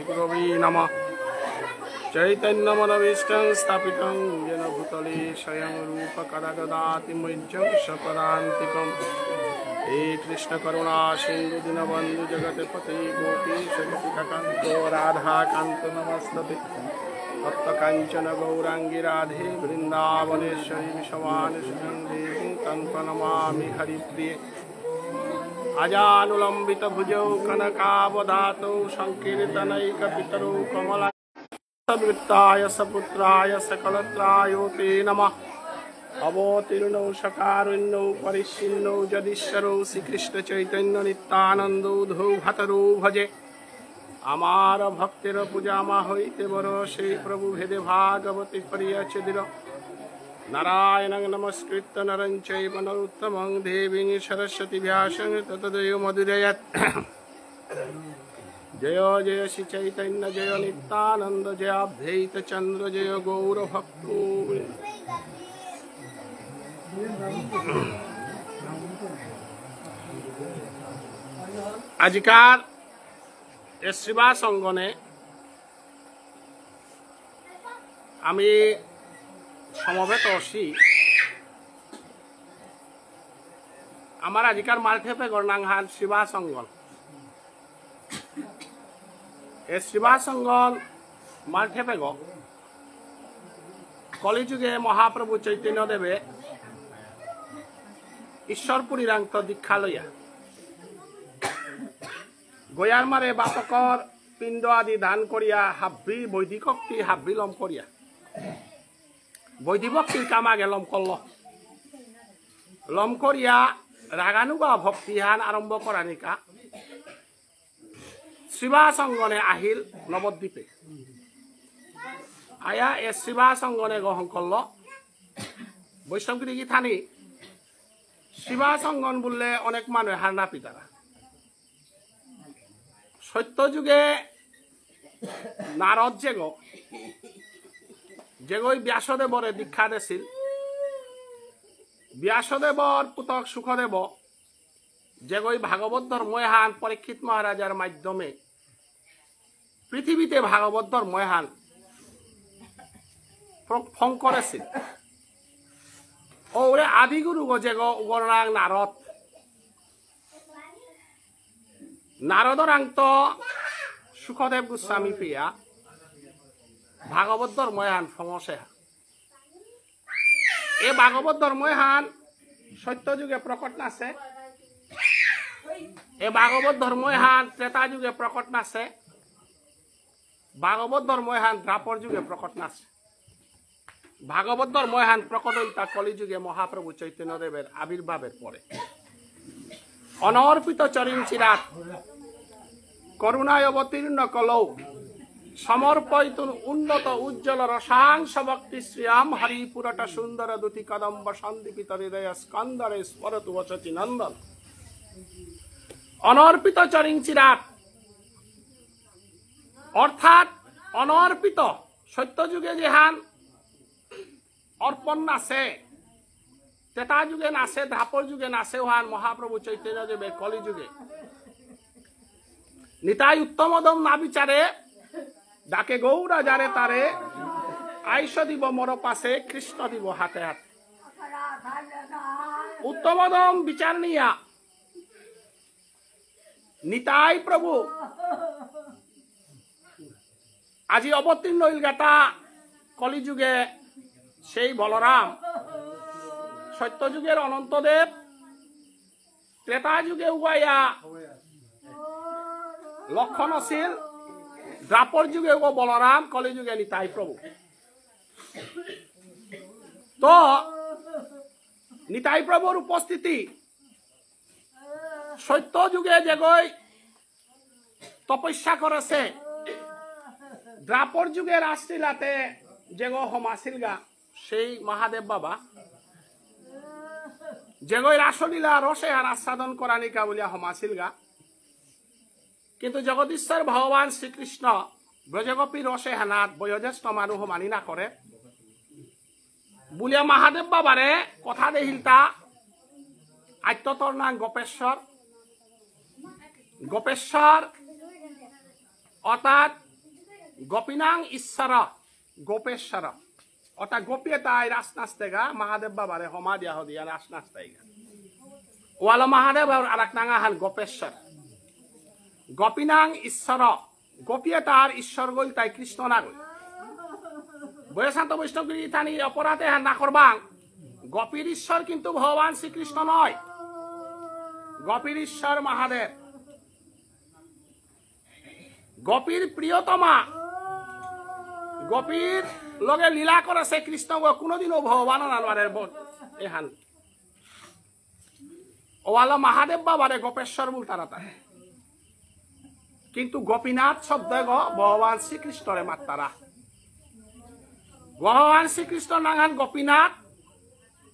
श्रीगुरवे नमः। चैतन्यमनवीष्टं स्थापितं येन भूतले स्वयं रूप कदा ददाति मह्यं सपदान्तिकम्। हे कृष्ण करुणा सिन्धु दीनबन्धु जगत्पते गोपीश गोपिकान्त राधाकान्त नमस्ते। तप्तकाञ्चन गौराङ्गी राधे वृन्दावनेश्वरी विषवानुसुतं देवीं तं प्रणमामि हरिप्रिये। अजानुलम्बित भुजौ कनकावदातौ संकीर्तनैकपितरौ कमलावृत्ताय सपुत्राय सकलत्रायो ते नमः। अवतीर्णौ सकारुण्यौ परिच्छिन्नौ जदीश्वरौ श्रीकृष्ण चैतन्य नित्यानन्दौ धौ भतरौ भजे। आमार भक्तिर पूजामा हईते बर से प्रभु भेदे भागवती प्रिय चिदिर। नारायणं नमस्कृत्य नरं चैव नरोत्तमं देवीं सरस्वती व्यासं ततो मधुरयत्। जय जय श्री चैतन्य जय नित्यानंद जय अद्वैत चंद्र जय गौर भक्तो। आजकार सेवा संगने आमी समवेत असी आमार आजिकार मालठेपे गणनांगहान सेवा संगन ए सेवा संगन मालठेपे ग कलिजुगे महाप्रभु चैतन्य देवे ईश्वरपुरी रांगत दीक्षा लइया गयार मारे बापकर पिंड आदि दान करिया हाब्बी वैदिक भक्ति हाब्बी लम करिया वैदिक भक्तिर काम आगे लम करल लम करिया रागानुगा भक्तिहान आरम्भ करानिका सेवा संगने आहिल नवद्वीपे आया ए सेवा संगने ग्रहण करल वैष्णवगिरी थानी सेवा संगन बोले अनेक मानुहे हारना पितारा सत्य जुगे नारद जेगो व्यासदेवरे दीक्षा दिছিল व्यासदेवर पुतक सुखदेव जेगो भागवत धर्महान परीक्षित महाराजार माध्यमे पृथ्वीते भागवत धर्महान फंग करेছিল ओरे आदिगुरु जेगो गणनांग नारद नारदरांग सुखदेव गोस्वामी प्रिया भागवत धर्महान फंगसे ए भागवत धर्महान सत्य जुगे प्रकट नासे ए भागवत धर्महान त्रेता जुगे प्रकट नासे भागवत धर्महान द्वापर जुगे प्रकट नासे भागवत धर्महान प्रकट हईता कलि जुगे महाप्रभु चैतन्य देवेर आविर्भावेर परे अनर्पित चरिंचिरात करुणाय अवतीर्ण कलौ समर्पित उन्नत उज्ज्वल रसांश भक्ति श्रियाम हरिपुरट सुंदर दुति कदम्ब सन्दीपित हृदय स्कंदरे स्मरतु वचति नंदन अनर्पित चरिंचिरात अर्थात अनर्पित सत्य जुगे जेहान अर्पण नासे त्रेता जुगे नासे द्वापर जुगे नासे हान महाप्रभु चैतन्य देवे कलि जुगे निताई उत्तमदम ना विचारे डाके गौरा जारे तारे आयुष दिव मोर पासे कृष्ण दिव हाथे हाथे उत्तमदम विचार निया निताई प्रभु आज अवतीर्ण हईल गाता कलि जुगे सेई बलराम सत्य जुगेर अनंतदेव त्रेता जुगे उगाया लक्षण आसिल द्वापर जुगे बलराम कलि जुगे निताई प्रभु तो निताई प्रभुर उपस्थिति सत्य जुगे जेगई तपस्या करेছে द्वापर जुगे रासलीलाते जेगो हमासिलगा सेई महादेव बाबा जेगई रासलीला रसे आस्वादन करानिका बोलिया हमासिलगा किन्तु जगदीश्वर भगवान श्रीकृष्ण ब्रजगोपी रसे हानात बयोज्येष्ठ मानुह मानि ना करे बुलिया महादेव बाबारे कथा देहिलता आत्यतर नाम गोपेश्वर गोपेश्वर अर्थात গোপীনাং ঈশ্বর গোপেশ্বর অর্থাৎ গোপিয়ে তাই রাস নাচতে গা মহাদেব বাবারে হমা দিয়া হদিয়া রাস নাচতে গা ওয়ালো মহাদেব আর এক নাঙা হান গোপেশ্বর গোপীনাং ঈশ্বর গোপিয়ে তার ঈশ্বর গইল তাই কৃষ্ণ না গইল বৈশান্ত বৈষ্ণবগিরি থানি অপরাধে হান না করবাং গোপীর ঈশ্বর কিন্তু ভগবান শ্রীকৃষ্ণ নয় গোপীর ঈশ্বর মহাদেব গোপীর প্রিয়তমা গোপীর লগে লীলা করেছে কৃষ্ণ কোনোদিনও ভগবান নানবারের এহান ওয়ালো মহাদেব বাবারে গোপেশ্বর বল তারা কিন্তু গোপীনাথ শব্দ ভগবান শ্রীকৃষ্ণরে মাত্তারা ভগবান শ্রীকৃষ্ণ নাঙ্গান গোপীনাথ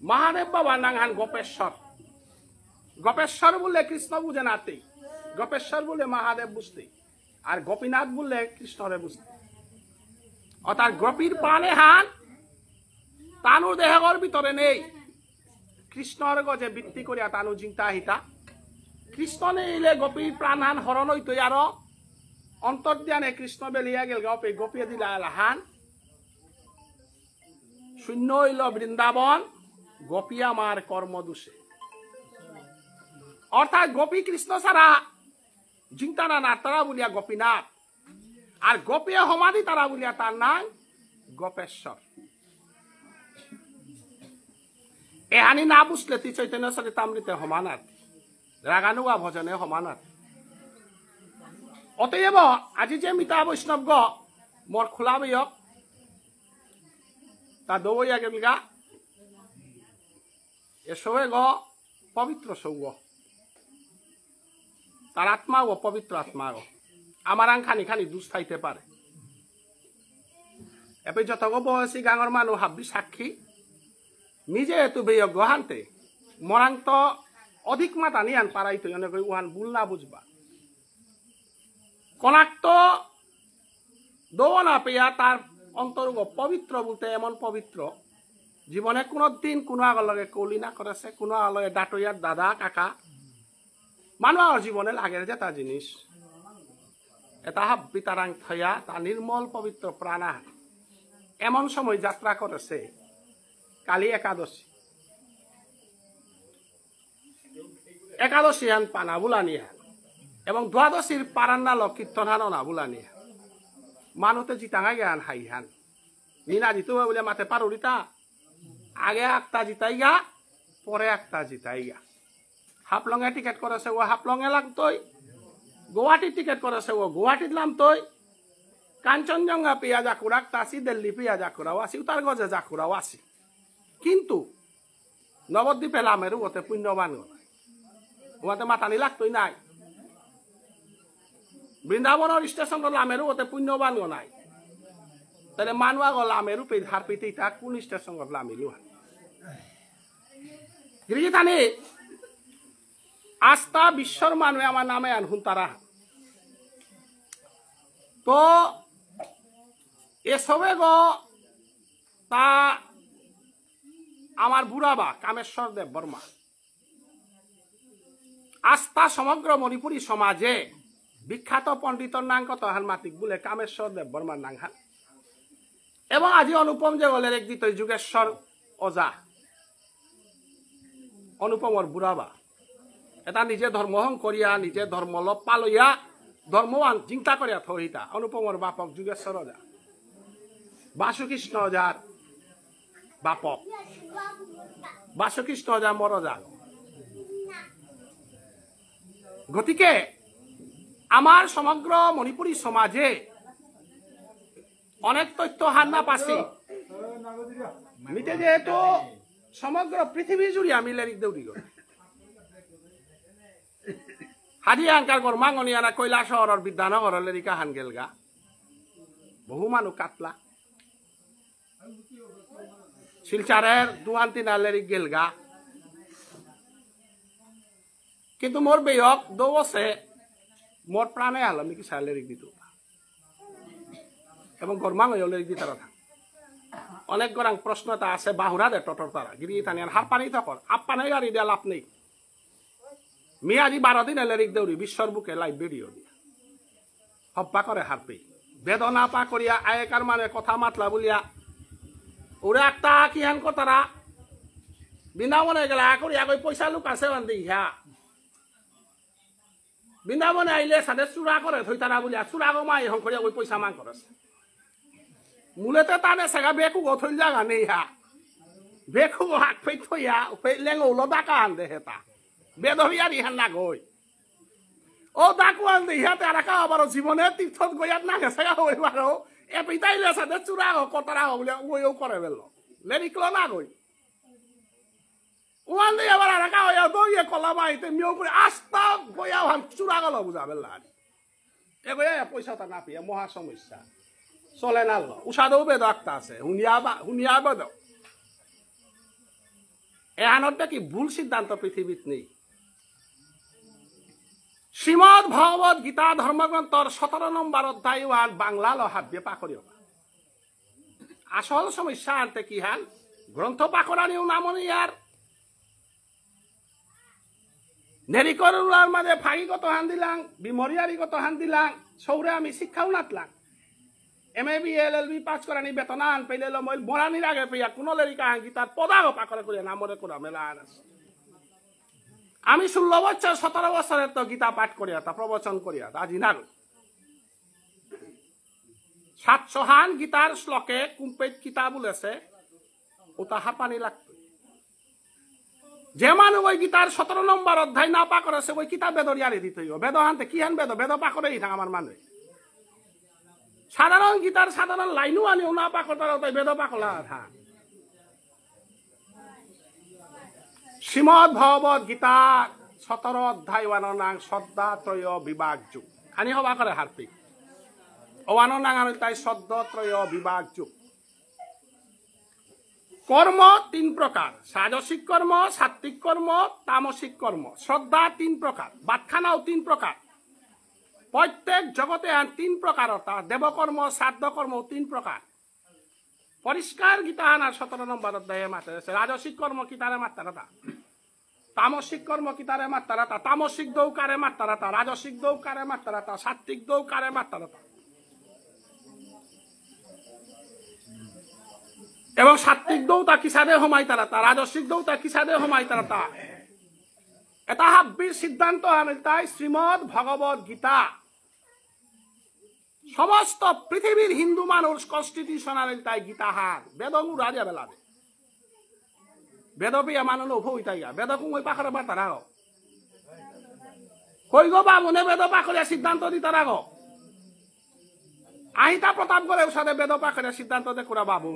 মহাদেব বাবা নাঙ্গান গোপেশ্বর গোপেশ্বর বললে কৃষ্ণ বুঝে নাতে গোপেশ্বর বললে মহাদেব বুঝতে আর গোপীনাথ বললে কৃষ্ণরে বুঝতে অর্থাৎ গোপীর প্রাণে হান তানুর দেহর ভিতরে নেই কৃষ্ণর গজে বৃত্তি করিয়া তানু চিন্তা হিতা কৃষ্ণ নেইলে গোপীর প্রাণ হান হরণ হইতো আর অন্তর্ধানে কৃষ্ণ বেলিয়া গেল গপে গোপিয়ে দিলা হান শূন্য হইল বৃন্দাবন গোপী আমার কর্মদোষে অর্থাৎ গোপী কৃষ্ণ ছাড়া চিন্তা না তারা বলিয়া গোপীনাথ আর গোপিয়া সমাধি তারা বলিয়া তার নাম গোপেশ্বর এহানি না বুঝলে তি চৈতন্য চরিতামৃতে সমানার রাগানুয়া ভজনে সমানার অতএব আজি যে মিতা বৈষ্ণৱ গ মোর খোলা বৈয়ক তা দৌয়া গেলগা এসবে গ পবিত্র সৌগ তার আত্মা ও পবিত্র আত্মা গ আমার আং খানি খানি দুষ থাইতে পারে এবার যত বয়সী গাঙর মানুষ হাবি সাক্ষী নিজে এতু বেয়জ্ঞ হানতে মরাং তো অধিক মাতা নিয়ান পারাইতো অনেক উহান ভুল না বুঝবা কনাক তো দৌ না পেয়া তার অন্তর্গ পবিত্র বলতে এমন পবিত্র জীবনে কোনোদিন কোনো আগর লগে কলি না করেছে কোনো আলয়ে ডাটইয়ার দাদা কাকা মানুষের জীবনে লাগে যে তা জিনিস এটা হাব্বি তারাং থয়া তা নির্মল পবিত্র প্রাণা এমন সময় যাত্রা করেছে কালী একাদশী একাদশী হান পানা বুলানি হান এবং দ্বাদশীর পারান্না লক কীর্তন হান না বুলানি হান মানুতে জিতাঙা জ্ঞান হাই হান মিনা জিতু বলে মাতে পারুরিতা আগে একটা জিতাই গা পরে একটা জিতাই গা হাফলঙে টিকেট করেছে ও হাফলঙে লাগতোই গুয়াহাটির টিকেট করেছে ও গুয়াহাটির নামতোই কাঞ্চনজঙ্ঘা পেয়া জাকুরাক তাসি দিল্লি পেয়া জাকুরাও আসি উতার গজে জাকুরাও আসি কিন্তু নবদ্বীপে লামেরও ওতে পুণ্যবান ওতে মাতানি লাগতোই নাই বৃন্দাবনের স্টেশন লামেরও ওতে পুণ্যবান নাই তাহলে মানুয়া গো লামেরও পে ধার পেতে তা কোন স্টেশন লামিলু গিরিতানি আস্থা বিশ্বর মানুষ আমার নামে আনহুন তারা তো এসবে গো তা আমার বুড়াবা কামেশ্বর দেব বর্মা আস্থা সমগ্র মণিপুরী সমাজে বিখ্যাত পণ্ডিতর নাম কত হান মাতিক বলে কামেশ্বর দেব বর্মার নাম হান এবং আজি অনুপম যে বলে এক দিত যুগেশ্বর ওজা অনুপমর বুড়াবা এটা নিজে ধর্মহং করিয়া নিজে ধর্ম লপ পালইয়া ধর্মওয়ান চিন্তা করিয়া থহিতা অনুপমর বাপক যুগেশ্বর ওজা বাসুকৃষ্ণ ওজার বাপক বাসুকৃষ্ণ ওজা মর ওজা গতিকে আমার সমগ্র মণিপুরী সমাজে অনেক তথ্য হান্না পাছি মিটে যেহেতু সমগ্র পৃথিবী জুড়ে আমি লেরিক দৌড়ি গো হাজিয়া আঙ্কার গর মাঙ্গনিয়ানা কৈলাস শহরের বিদ্যানগর লেরিকা হান গেলগা বহু মানুষ কাটলা শিলচারের দুয়ান তিনা লেরিক গেলগা কিন্তু মোর বেয়ক দৌছে মোর প্রাণে আলো নাকি সার লেরিক দিত এবং গরমাঙ্গয় লেরিক দিতে কথা অনেক গরাং প্রশ্নটা আছে বাহুরা দে টটর তারা গিরি তানিয়ান হার পানি তকর আপ পানি গাড়ি দেয়া লাভ নেই মিয়াজি 12 দিন লেরিক দেউরি বিশ্বর বুকে লাইভ ভিডিও দিয়া হব্বা করে হার পেয়ে বেদনা পা করিয়া আয়কার মানে কথা মাতলা বলিয়া ওরা একটা কি হান কথারা বৃন্দাবনে গেলা করিয়া কই পয়সা লোক আছে বান্ধি ইহা বৃন্দাবনে আইলে সাথে চূড়া করে থই তারা বলিয়া চূড়া গমা এই করিয়া ওই পয়সা মান করেছে মূলেতে তানে সেগা বেকু গথল জাগা নেই হা বেকু হাক ফেই থইয়া লেঙ্গ উলো ডাকা আন দে হেতা বেদবিয়ার ইহান না গই ও ডাকু আন দে ইহাতে আর কা আবার জীবনে তীর্থত গইয়াত না সেগা হইবারো এ পিতাইলে সাথে চূড়া কতরা বলিয়া ওইও করে বেল লেরিকলো না গই ওয়ান দে আবার আর কা হইয়া দইয়ে কলা মাইতে মিও করে আস্তা গইয়া ভান চূড়া গল বুঝা বেলা এ গইয়া পয়সা তা না পিয়া মহা সমস্যা চলে না উষাদেও বেদ একটা আছে হুনিয়া বেদ এহানটা কি ভুল সিদ্ধান্ত পৃথিবীত নেই শ্রীমদ ভগবত গীতা ধর্মগ্রন্থর 17 নম্বর অধ্যায় ওয়ান বাংলা লহাব্য পাকড়িও আসল সমস্যা আনতে কি হান গ্রন্থ পাকড়ানিও নামনি আর নেরিকরুলার মাঝে ফাঁকি হান দিলাম বিমরিয়ারি হান দিলাম সৌরে আমি শিক্ষাও নাতলাম MAB LLB পাস করানি বেতন আন পেলে মইল বরানির আগে পেয়া কোন লেরিকা হাঙ্গি তার পদাগ পাকড়ে করে নামরে কোনা মেলা আন আমি 16 বছর 17 বছরের তো গীতা পাঠ করিয়া তা প্রবচন করিয়া আজি না 700 হান গীতার শ্লোকে কুম্পেট কিতাব বলেছে ওটা হাঁপানি লাগত যে মানুষ ওই গীতার 17 নম্বর অধ্যায় না পা করেছে ওই কিতাব বেদরিয়ারে দিতে হইব বেদ হানতে কি হান বেদ পা করেই থাক আমার মানে সাধারণ গীতার সাধারণ লাইনও আনিও না পা করতে তাই বেদ পা কলা থা শ্রীমদ ভগবত গীতা 17 অধ্যায় 1 নাং শ্রদ্ধা ত্রয় বিভাগ যুগ খানি হবা করে হার্পিক ওয়ান নাং আর তাই শ্রদ্ধা ত্রয় বিভাগ যুগ কর্ম 3 প্রকার সাজসিক কর্ম সাত্বিক কর্ম তামসিক কর্ম শ্রদ্ধা 3 প্রকার বাতখানাও 3 প্রকার প্রত্যেক জগতে 3 প্রকার অর্থাৎ দেবকর্ম শ্রাদ্ধ কর্ম 3 প্রকার পরিষ্কার গীতা আনার 17 নম্বর অধ্যায়ে মাত্রা আছে রাজসিক কর্ম কি তারে মাত্রাটা তামসিক কর্ম কি তারে মাত্রাটা তামসিক দৌকারে মাত্রাটা রাজসিক দৌকারে মাত্রাটা সাত্বিক দৌকারে মাত্রাটা এবং সাত্বিক দৌতা কিসাদে হমাই তারাতা রাজসিক দৌতা কিসাদে হমাই তারাতা এটা হাব্বির সিদ্ধান্ত আমি তাই শ্রীমদ ভগবত গীতা সমস্ত পৃথিবীর হিন্দু মানুষ কনস্টিটিউশনাল তাই গীতা হার বেদমু রাজা বেলাবে বেদপিয়া মানুষ ভই তাইয়া বেদকু ওই পাখরে বা তারা কই গো বা মনে বেদ পাখরিয়া সিদ্ধান্ত দি তারা গো আহিতা প্রতাপ করে সাথে বেদ পাখরিয়া সিদ্ধান্ত দে কুরা বাবু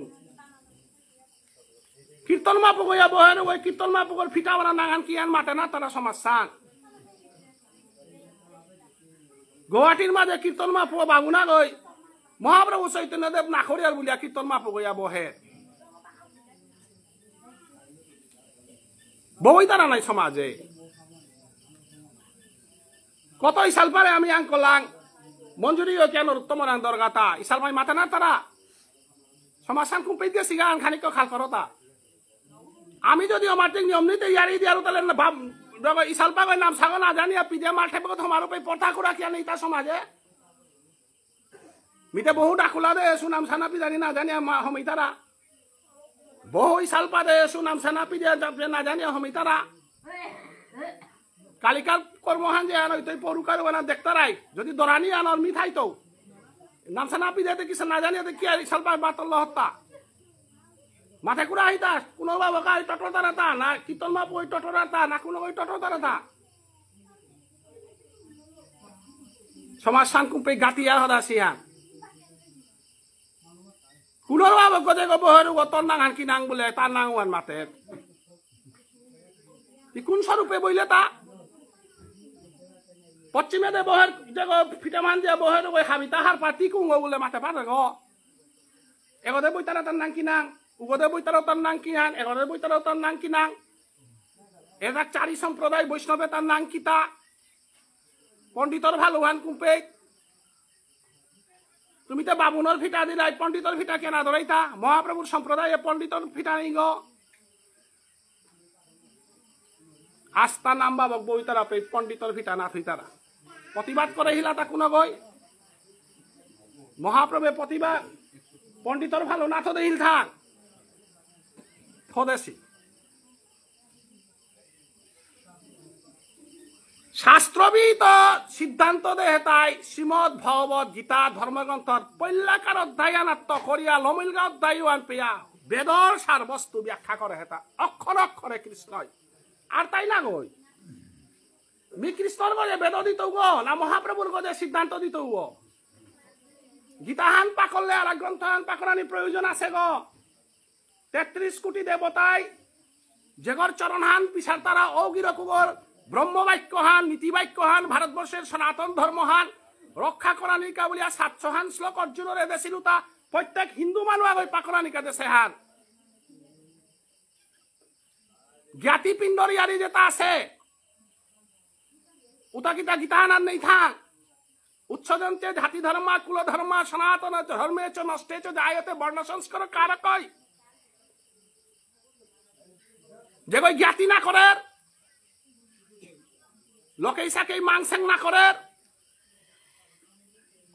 কীর্তন মাপু গইয়া বহেন ওই কীর্তন মাপুকর ফিটা বানা নাগান কিয়ান মাতে না তারা সমাজ গুয়াহাটির মাঝে কীর্তন মাপু বাবু না গই মহাপ্রভু চৈতন্যদেব নাখরিয়ার বলিয়া কীর্তন মাপু গইয়া বহে বই তারা নাই সমাজে কত ইসাল পারে আমি আঙ্কলাং মঞ্জুরি কেন তোমার দরগাতা ইসাল মাই মাতে না তারা সমাজ কুম্পে দিয়ে সিগান খানিক খাল করতা আমি যদি আমার নিয়ম নীতি ইয়ারি দিয়ার তাহলে ইসাল পাগের নাম সাগো না জানিয়া পিজে মাঠে তোমার উপরে পথা করা কিয়া নেই তার সমাজে মিতে বহু ডাকুলা দে সুনাম সানা পিজানি না জানিয়া হমিতারা বহু ইসাল পা দে সুনাম সানা পিজে না জানিয়া হমিতারা কালিকার কর্মহান যে আনো তুই পরুকার না দেখতারাই যদি দরানি আনর মিঠাই তো নাম সানা পিজে কিছু না জানিয়া কি আর ইসাল পা বাতল হত্যা মাথা কুড়া আইতা কোনো বাবা ওই টটর তারাতা না কীর্তন মাপ ওই টটরাতা না কোনো ওই টটর তারাতা সমাজ শানকুম্পে গাতিয়া হদা সিয়ান কুনোর বাবা গদে গো বহের তোর নাং কি নাং বলে তার নাং ওয়ান মাতে কোন স্বরূপে বইলে তা পশ্চিমে দে বহের যে ফিটামান দিয়ে বহের ওই হাবি তাহার পাতি কুঙ্গ বলে মাথে পারে গো এগদে বই তারা তার নাং কি নাং উগদে বইতারও তার নাম কি নাং এগদে বইতারও তার নাম কি নাং এরা 4 সম্প্রদায় বৈষ্ণবে তার নাম কিতা পণ্ডিতর ভালো হান কুম্পে তুমি তো বাবুনর ফিটা দিলাই পণ্ডিতর ফিটা কেনা ধরাইতা মহাপ্রভুর সম্প্রদায়ে পণ্ডিতর ফিটা নেই গো আস্থা নাম বাবক বইতারা পণ্ডিতর ফিটা না ফিতারা প্রতিবাদ করে হিলা তা কোনো গই মহাপ্রভে প্রতিবার পণ্ডিতর ভালো না তো দেহিল থাক ফদেশি শাস্ত্রবিদ সিদ্ধান্ত দেহে তাই শ্রীমদ ভগবত গীতা ধর্মগ্রন্থর পল্যাকার অধ্যায়ানাত্ম করিয়া লমিলগা অধ্যায়ন পেয়া বেদর সার বস্তু ব্যাখ্যা করে হেতা অক্ষর অক্ষরে কৃষ্ণই আর তাই না গই মি কৃষ্ণর গজে বেদ দিত না মহাপ্রভুর গজে সিদ্ধান্ত দিত গীতাহান পাকলে আর গ্রন্থহান পাকরানি প্রয়োজন আছে গ ৩৩ কোটি দেবতায় যেগর চরণহান পিছার তারা অগিরকুগর ব্রহ্মবাক্যহান নীতিবাক্যহান ভারতবর্ষের সনাতন ধর্মহান রক্ষা করানিকা বলিয়া ৭০০হান শ্লোক অর্জুনের এদেছিল তা প্রত্যেক হিন্দু মানুষ ওই পাকরানিকা দেশে হান জ্ঞাতিপিণ্ডর ইয়ারি যেটা আছে উতা কিতা গীতাহান আর নেই থাক উচ্ছজন্তে জাতি ধর্ম কুল ধর্ম সনাতন ধর্মে চ নষ্টে চ জায়তে বর্ণ সংস্কার কারকই যে কই জ্ঞাতি না করে লোকেই সাকেই মাংসেং না করে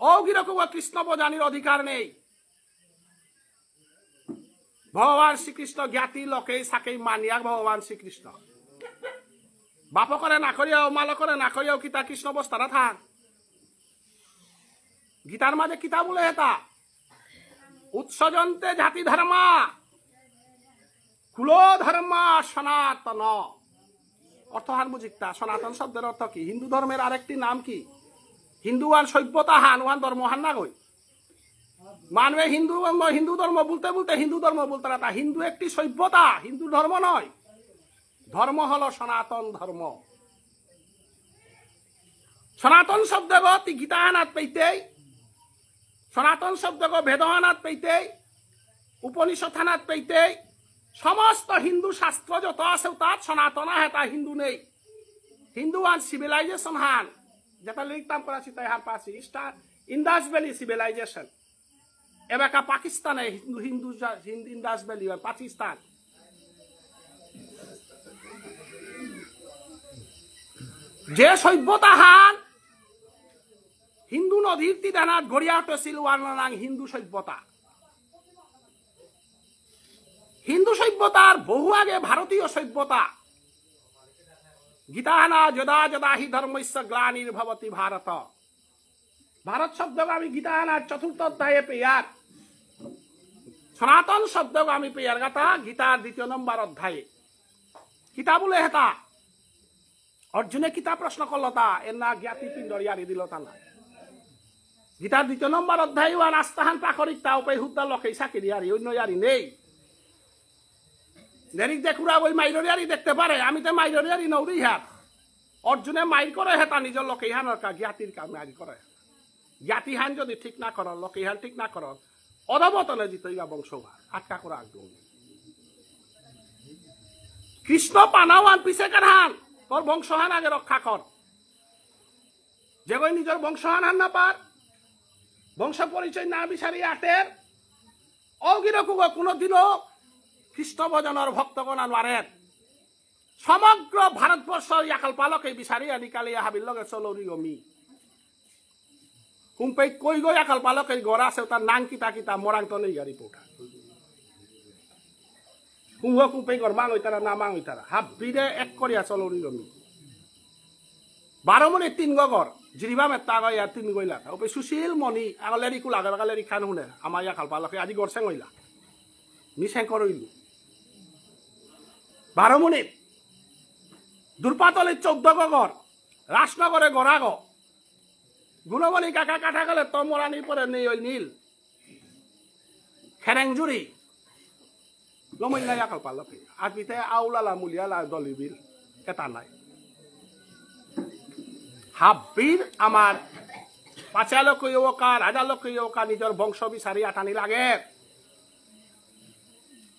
অগিরকম কৃষ্ণ বোঝানির অধিকার নেই ভগবান শ্রীকৃষ্ণ জ্ঞাতি লোকেই সাকেই মানিয়া ভগবান শ্রীকৃষ্ণ বাপ করে না করিয়াও মাল করে না করিয়াও কিতা কৃষ্ণ বস্তারা থাক গীতার মাঝে কিতা বলে হেতা উৎসজন্তে জাতি ধর্মা কুল ধর্মা সনাতন অর্থহান বুঝিকতা সনাতন শব্দের অর্থ কি হিন্দু ধর্মের আরেকটি নাম কি হিন্দু আর সভ্যতা হান ওয়ান ধর্মহান না গই মানবে হিন্দু ধর্ম বলতে বলতে হিন্দু ধর্ম বলতে না হিন্দু একটি সভ্যতা হিন্দু ধর্ম নয় ধর্ম হলো সনাতন ধর্ম সনাতন শব্দগ গীতাহানাত পেইতেই সনাতন শব্দগ বেদহানাত পেইতেই উপনিষদ হানাত পেইতেই সমস্ত হিন্দু শাস্ত্র যত আছে তাত সনাতন হেতা হিন্দু নেই হিন্দু আন সিভিলাইজেশন হান যেটা লিখতাম করাছি তাই হার পাচ্ছি ইন্দাস ভ্যালি সিভিলাইজেশন এবাকা পাকিস্তানে হিন্দু ইন্দাস ভ্যালি পাকিস্তান যে সভ্যতা হান হিন্দু নদীর তিদানাত গড়িয়া উঠেছিল ওয়ান হিন্দু সভ্যতা হিন্দু সভ্যতার বহু আগে ভারতীয় সভ্যতা গীতাহানা যদা যদা হি ধর্মস্য গ্লানির্ভবতি ভারত ভারত শব্দ আমি গীতাহানার ৪র্থ অধ্যায়ে পেয়ার সনাতন শব্দ আমি পেয়ার গাতা গীতার ২য় নম্বর অধ্যায়ে কিতা বলে হেতা অর্জুনে কিতা প্রশ্ন করলো তা এর না জ্ঞাতি পিণ্ডর ইয়ারি দিল তা না গীতার ২য় নম্বর অধ্যায় ওয়ান আস্তাহান প্রাকরিক তা উপায় হুদ্দা লোকেই সাকির ইয়ারি অন্য ইয়ারি নেই দেরিক দেখুরা ওই মাইরিয়ারি দেখতে পারে আমি তো মাইরিয়ারি নৌরি হাত অর্জুনে মাইর করে হেতা নিজের লোকে ইহানোর জ্ঞাতির কাম মারি করে জ্ঞাতি হান যদি ঠিক না কর লোকে ইহান ঠিক না কর অধবতনে দিত ইয়া বংশ আটকা করা একদম কৃষ্ণ পানাওয়ান পিছে কারহান তোর বংশহান আগে রক্ষা কর যে কই নিজের বংশহান হান না পার বংশ পরিচয় না বিচারি আটের অগিরকুগ কোনদিনও খ্রিস্ট ভজনের ভক্তগণ আনওয়ারের সমগ্র ভারতবর্ষ ইয়াকাল পালকে বিচারি আনিকালে হাবির লগে চলরি গমি কুম্পেই কই গই ইয়াকাল পালকে গড়া আছে তার নাং কিতা কিতা মরাং তো নেই গাড়ি পোটা কুম্ভ কুম্পেই গড় মাং হইতারা না মাং হইতারা হাবিরে এক করিয়া চলরি গমি 12 মিনিট 3 গগর জিরিবা মেত্তা গয়া 3 গইলা ওপে সুশীল মনি আগলেরি কুলা গালেরি খান হুনে আমার ইয়াকাল পালকে আজি গড়ছেং হইলা মিছেং করইলু 12 মিনিট দুর্পাতলে 14 গগর রাজনগরে গড়াগ গুণমণি কাকা কাটা গেলে তমরানি পরে নেই ওই নীল খেরেংজুরি লমইলা ইয়াকাল পালকে আজ বিতে আউলালা মুলিয়ালা দলিবির এটা নাই হাবির আমার 5 লক্ষ ইউকা রাজা লক্ষ ইউকা নিজের বংশ বিচারি আটানি লাগে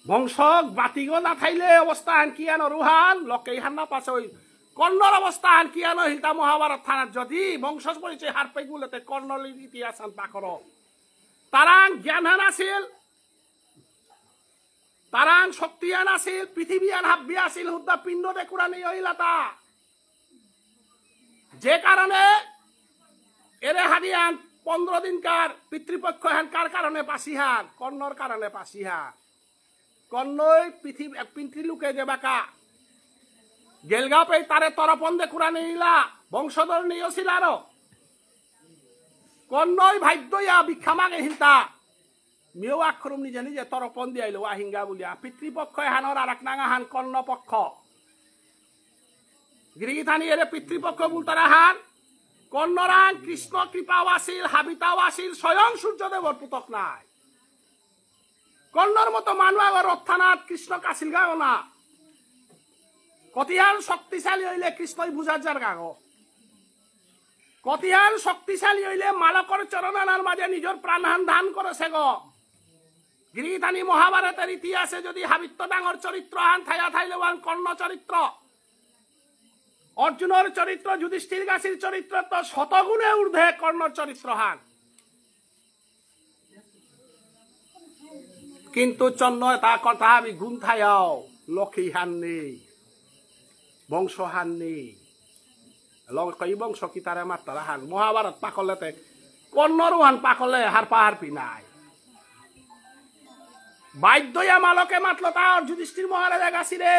বংশ বাতিগ না থাইলে অবস্থা হান কিয়ানো রুহান লোকে ইহান না পাছে ওই কর্ণর অবস্থা হান কিয়ানো হিলতা মহাভারত থানার যদি বংশ পরিচয় হার পাই গুলোতে কর্ণর ইতিহাস হান পাকর তারাং জ্ঞান হান আছিল তারাং শক্তি হান আছিল পৃথিবী হান হাব্বি আছিল হুদ্দা পিণ্ড দেখুরা নেই হইলাতা যে কারণে এরে হাদিয়ান 15 দিনকার পিতৃপক্ষ হ্যান কার কারণে পাশি হান কর্ণর কারণে পাশি হান কর্ণই পৃথিবী লুকে যে বাকা গেলগা পেয়ে তারে তরপন্দে কুরানি নিলা বংশধর নিয়েছিল আরো কর্ণই ভাগ্যইয়া ভিক্ষা মাগে হিলতা মেয়েও আক্ষরম নিজে নিজে তরপন দিয়ে আইলো আহিঙ্গা বলিয়া পিতৃপক্ষ হানর আর এক নাঙা হান কর্ণ পক্ষ গিরিগিথানি এর পিতৃপক্ষ বলতারা হান কর্ণরাং কৃষ্ণ কৃপাও আসিল হাবিতাও আসিল স্বয়ং সূর্যদেবর পুতক নাই কর্ণর মতো মানুষ রত্থানাথ কৃষ্ণ কাশিল গাও না কতিহান শক্তিশালী হইলে কৃষ্ণই বুঝার যার গাগ কতিহান শক্তিশালী হইলে মালকর চরণানার মাঝে নিজের প্রাণহান দান করেছে গ গিরিগিথানি মহাভারতের ইতিহাসে যদি হাবিত্য ডাঙর চরিত্র হান থাইয়া থাইলে কর্ণ চরিত্র অর্জুনের চরিত্র যুধিষ্ঠির গাছির চরিত্র তো শতগুণে ঊর্ধ্বে কর্ণর চরিত্র হান কিন্তু চন্ন তা কথা আমি গুণ থাইয়াও লক্ষ্মী হান নেই বংশ হান নেই কই বংশ কি তারে মাত্রা হান মহাভারত পাকলেতে কর্ণর হান পাকলে হার পাহারপি নাই বাধ্যয়া মালকে মাতল তার যুধিষ্ঠির মহারাজা গাছিরে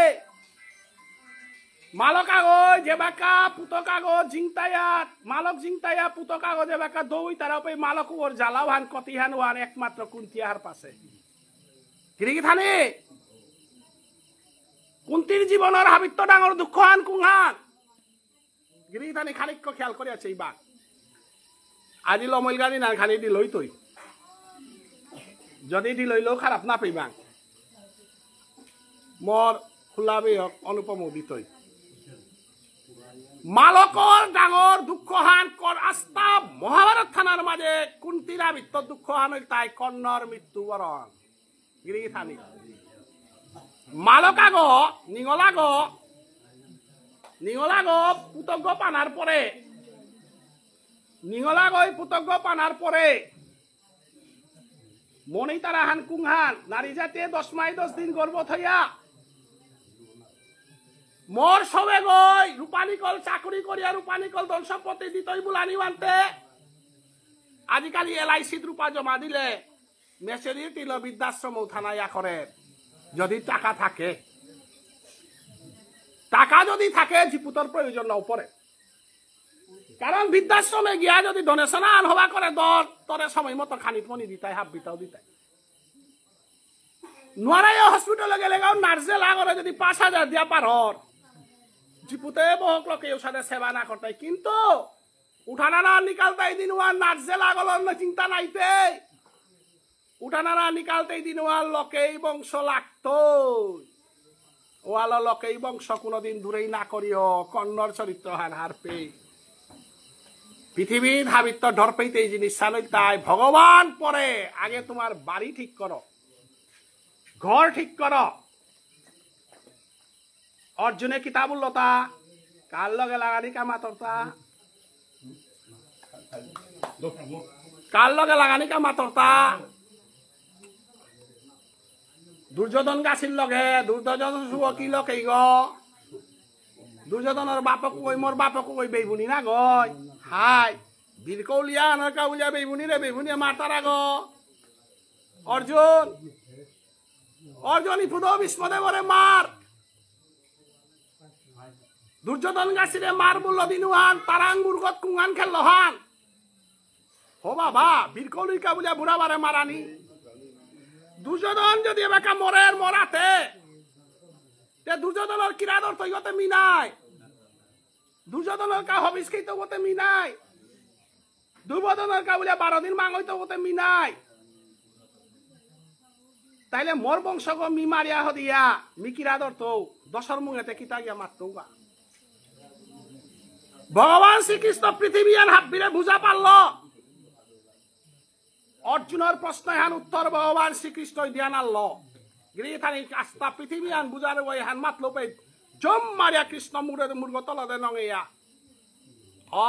মালক আগো যে বাকা পুত কাগজ জিংতায়াত মালক জিংতায়া পুত কাগজ যে বাকা দৌই তারা ওই মালক ওর জ্বালাও হান কতিহান ওয়ান একমাত্র কুন্তিয়ার পাশে গিরিগি থানে কুন্তির জীবনের হাবিত্য ডাঙর দুঃখ হান কুংহান গিরিগি থানে খানিক খেয়াল করে আছে এইবার আজি লমইল গাড়ি না খানি দি লই তুই যদি দি লইলেও খারাপ না পেইবাং মর খোলাবে অনুপম দিতই মালকর ডাঙর দুঃখহান কর আস্থা মহাভারত থানার মাঝে কুন্তিরা মৃত্যু দুঃখহান তাই কর্ণর মৃত্যুবরণ গিরিগি থানি মালকাগ নিঙলাগ পুতজ্ঞ পানার পরে পুতজ্ঞ পানার পরে মনেই তারা হান কুংহান নারী জাতীয় 10 মাস 10 দিন গর্ভ থইয়া মোর সবে গই রূপানিকল চাকরি করিয়া রূপানিকল ধন সম্পত্তি দিতই বুলানি আনতে আজিকালি LIC রূপা জমা দিলে মেসেরি তিল বৃদ্ধাশ্রম থানায় করে যদি টাকা থাকে জিপুতর প্রয়োজন না উপরে কারণ বৃদ্ধাশ্রমে গিয়া যদি ডোনেশন আন হবা করে দর তরে সময় মতো খানিক মনি দিতাই হাফ বিতাও দিতাই নোয়ারাই হসপিটালে গেলে গাও নার্সে লাগরে যদি 5,000 দিয়া পারর জিপুতে বহু লোকে সাথে সেবা না করতাই কিন্তু উঠানারা নিকালতাই দিন ওয়ার নার্সে লাগল চিন্তা নাইতে উঠানারা নিকালতেই দিন ওয়ার লোকেই বংশ লাগতো ওয়াল লোকেই বংশ কোনোদিন দূরেই না করিও কর্ণর চরিত্র হান হারপে পৃথিবীর হাবিত্য ঢর পেইতে এই জিনিস সানই তাই ভগবান পরে আগে তোমার বাড়ি ঠিক করো ঘর ঠিক করো অর্জুনে কিতাব লতা কার লগে লাগানি কামাতরতা কার লগে লাগানি কামাতরতা দুর্যোধন গাছির লগে দুর্যোধন শুভ কি লকে গ দুর্যোধনের বাপক কই মোর বাপক কই বেইবুনি না গয় হাই বীর কৌলিয়া আনার কাউলিয়া বেইবুনি রে বেইবুনি মারতারা গ অর্জুন ইপুদ বিষ্ণুদেবরে মার দুর্যোধন গাছিরে মার বলল দিনুহান তারাং মুরগত কুঙ্গান খেলল হান হো বাবা বীর কৌলিকা বলিয়া বুড়াবারে মারানি দুর্যোধন যদি এবাকা মরের মরাতে দুর্যোধনের কিরাদর তৈগতে মিনাই দুর্যোধনের কা হবিস খেতে হতে মিনাই দুর্যোধনের কা বলিয়া 12 দিন মাং হইতে হতে মিনাই তাইলে মোর বংশক মি মারিয়া হদিয়া মি কিরাদর তো 10 মুঙেতে কিতা গিয়া মারতো গা ভগবান শ্রীকৃষ্ণ পৃথিবী আর হাবিরে বুঝা পারল অর্জুনের প্রশ্ন হান উত্তর ভগবান শ্রীকৃষ্ণ ধ্যান আনল গিরিথানি আস্থা পৃথিবী হান বুঝার ওই হান মাতলো পে জম মারিয়া কৃষ্ণ মুরের মুর্গ তলদে নঙেয়া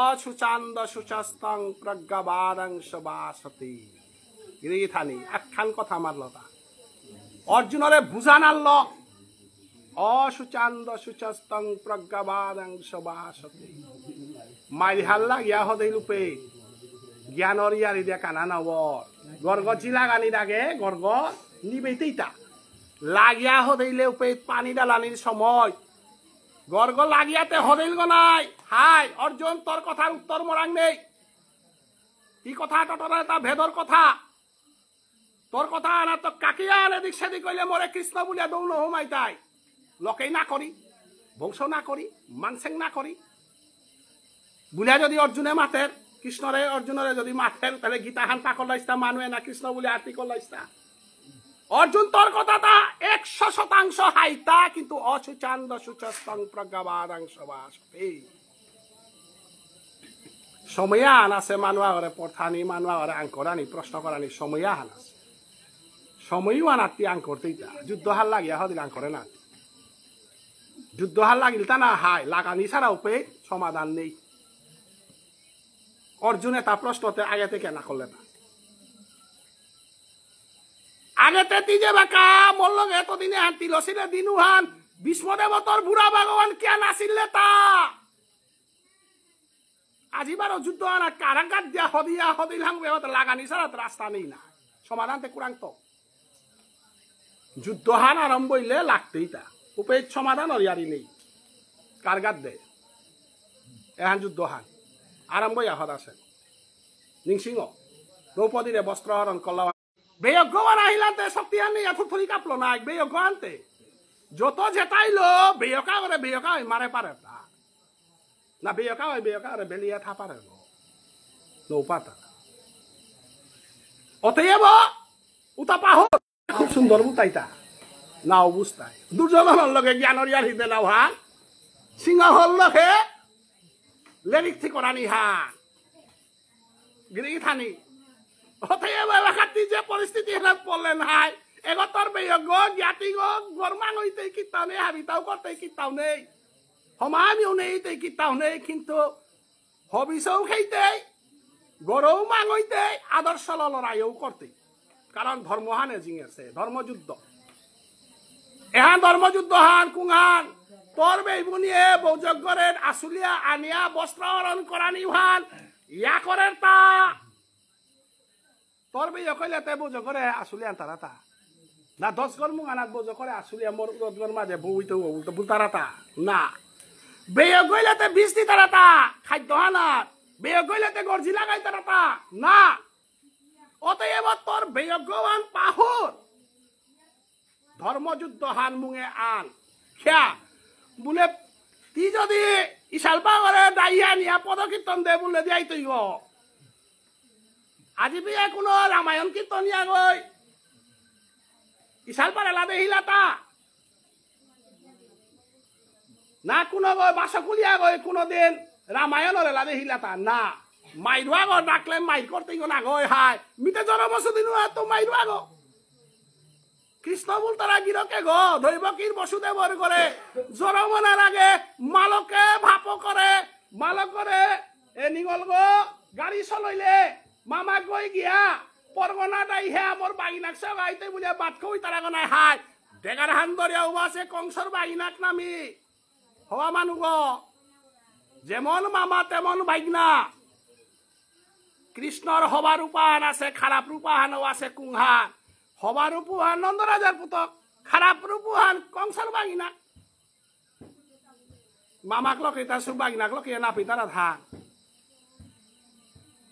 অসুচান্দ সুচাস্তং প্রজ্ঞাবাদং সবাসতি গিরিথানি একখান কথা মারল তা অর্জুনরে বুঝান আনল অসুচান্দ সুচাস্তং প্রজ্ঞাবাদং সবাসতি মাইর হাল্লা ইয়া হদে রূপে জ্ঞানৰ ইয়াৰি দিয়া কানা নব গর্গ চিলাগানির আগে গর্গ নিবেইতেইতা লাগিয়া হদেইলে উপেত পানি ডালানির সময় গর্গ লাগিয়াতে হদেইল নাই হাই অর্জুন তোর কথার উত্তর মরাং নেই কি কথা টটরা তা ভেদর কথা তোর কথা আনা তো কাকিয়া এদিক সেদিক কইলে মরে কৃষ্ণ বুলিয়া দৌন হুমাই তাই লোকেই না করি বংশ না করি মানসেং না করি বুলিয়া যদি অর্জুনে মাতের কৃষ্ণরে অর্জুনরে যদি মাতের তাহলে গীতাহান পাকল লাইস্তা মানুয়ে না কৃষ্ণ বলে আরতি করলাইস্তা অর্জুন তোর কথাটা 100% হাইতা কিন্তু অসুচান্দ সুচস্তং প্রজ্ঞাবাদাংশ বাসতে সময়ান আছে মানুয়া ঘরে পঠানি মানুয়া ঘরে আঙ্করানি প্রশ্ন করানি সময়ান আছে সময়ও আনাতি আঙ্করতেই যুদ্ধ হাল লাগিয়া হদিল আঙ্করে না যুদ্ধ হাল লাগিল তা না হাই লাগানি ছাড়াও পে সমাধান নেই অর্জুনে তা প্রশ্নতে আগে থেকে না করলে না আগেতে তিজে বাকা মোর লগে এতদিনে হাঁটি লছিলে দিনুহান ভীষ্মদেবতর বুড়া ভগবান কে নাছিলে তা আজিবারও যুদ্ধ আনা কারাগার দিয়া হদিয়া হদিলাম লাগানি ছাড়া রাস্তা নেই না সমাধানতে কুরান্ত যুদ্ধহান আরম্ভ হইলে লাগতেই তা উপেত সমাধান অরিয়ারি নেই কারগার দে এহান যুদ্ধহান আরম্ভ হদ আছে নিংসিংহ দ্রৌপদীরে বস্ত্রহরণ করলা বেয়জ্ঞবান আহিলাতে শক্তিহান নেই থুরি কাঁপলো না বেয়জ্ঞ আনতে যত জেতাইলো বেয়কা করে বেয়কা মারে পারে না বেয়কা হয় বেয়কা করে বেলিয়ে থা পারে নৌপাতা অতএব উতা পাহর খুব সুন্দর বুতাইতা নাও বুঝতাই দুর্যোধনের লগে জ্ঞানের ইয়ার হিদে নাও হান সিংহর লগে লেরিক থি করানি হান গিরি থানি অতএব এলাকাটি যে পরিস্থিতি হেলাত পড়লেন হাই এগতর বেয়জ্ঞ জ্ঞাতিগ গরমাং হইতে কিতাও নেই হাবিতাও করতে কিতাও নেই হমামিও নেই তে কিতাও নেই কিন্তু হবিসও খাইতে গরৌ মাং হইতে আদর্শ লড়াইও করতে কারণ ধর্মহানে জিঙেছে ধর্মযুদ্ধ এহান ধর্মযুদ্ধ হান কুংহান তোর বেইবুনিয়ে বৌযজ্ঞরের আসুলিয়া আনিয়া বস্ত্র হরণ করানি হান ইয়া করেন তা তোর বেই কইলে তে বৌযজ্ঞরে আসুলিয়ান তারা তা না 10 গর মুঙানাত বৌযজ্ঞরে আসুলিয়া মোর গর মাঝে বউইতে বুলতারা তা না বেয় কইলে তে 20 দি তারা তা খাদ্য হানাত বেয় কইলে তে গরজি লাগাই তারা তা না অতএব তোর বেয়জ্ঞবান পাহর ধর্মযুদ্ধ হান মুঙে আন খেয়া বলে তি যদি ইশালপা করে দাইয়া নিয়া পদকীর্তন দে বলে দিয়াই তুই আজি বিয়া কোনো রামায়ণ কীর্তন নিয়া গই ইশালপার এলা দেহিলা তা না কোনো গই বাসকুলিয়া গই কোনোদিন রামায়ণের এলা দেহিলা তা না মাইরুয়া গো ডাকলে মাইর করতে গো না গই হাই মিতে জর বসুদিন তো মাইরুয়া গো কৃষ্ণ বল তারা গিরকে গো দৈবকীর বসুদেবর করে জর মনার আগে মালকে ভাপ করে মালক করে এ নিগল গো গাড়ি চলইলে মামা গই গিয়া পরগনা দাই হে আমার বাগিনাক সব আইতে বলে বাদ কই তারা গো নাই হাই ডেগার হান দরিয়া উবাসে কংসর বাগিনাক নামি হওয়া মানু গো যেমন মামা তেমন বাগনা কৃষ্ণর হবার উপাহান আছে খারাপ রূপাহানও আছে কুংহান হবার উপহান নন্দরাজার পুতক খারাপ রূপহান কংসর বাগিনা মামাক লকিতা সু বাগিনাক লকিয়া না পিতারা ধান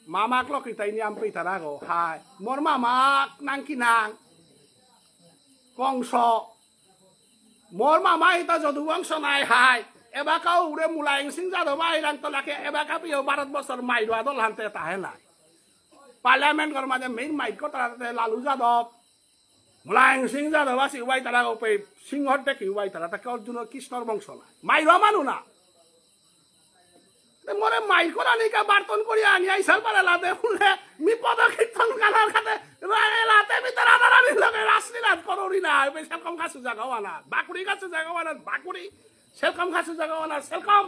মামাক লকিতাই নিয়াম পিতারা গো হাই মোর মামাক নাংকি নাং কংস মোর মামা এটা যদু বংশ নাই হাই এবাকাও উড়ে মুলায়ং সিং যাদব আইরাং তলাকে এবাকা পিও 12 বছর মাইরুয়া দল হানতে তাহে নাই পার্লামেন্ট ঘর মাঝে মেইন মাইক তারাতে লালু যাদব মুলায়ং সিং যাদব আছে উবাই তারা উপে সিংহর দেখি উবাই তারা তাকে অর্জুনের কৃষ্ণর বংশ নাই মাইরুয়া মানু না মরে মাইর করা নিকা বার্তন করি আনি আইসাল পারে লাদে শুনে মি পদকীর্তন গানার খাতে লাতে ভিতরে আদারানি লগে রাসলীলা কররি না সেরকম কাছে জাগাও না বাকুড়ি কাছে জাগাও না বাকুড়ি সেরকম কাছে জাগাও না সেরকম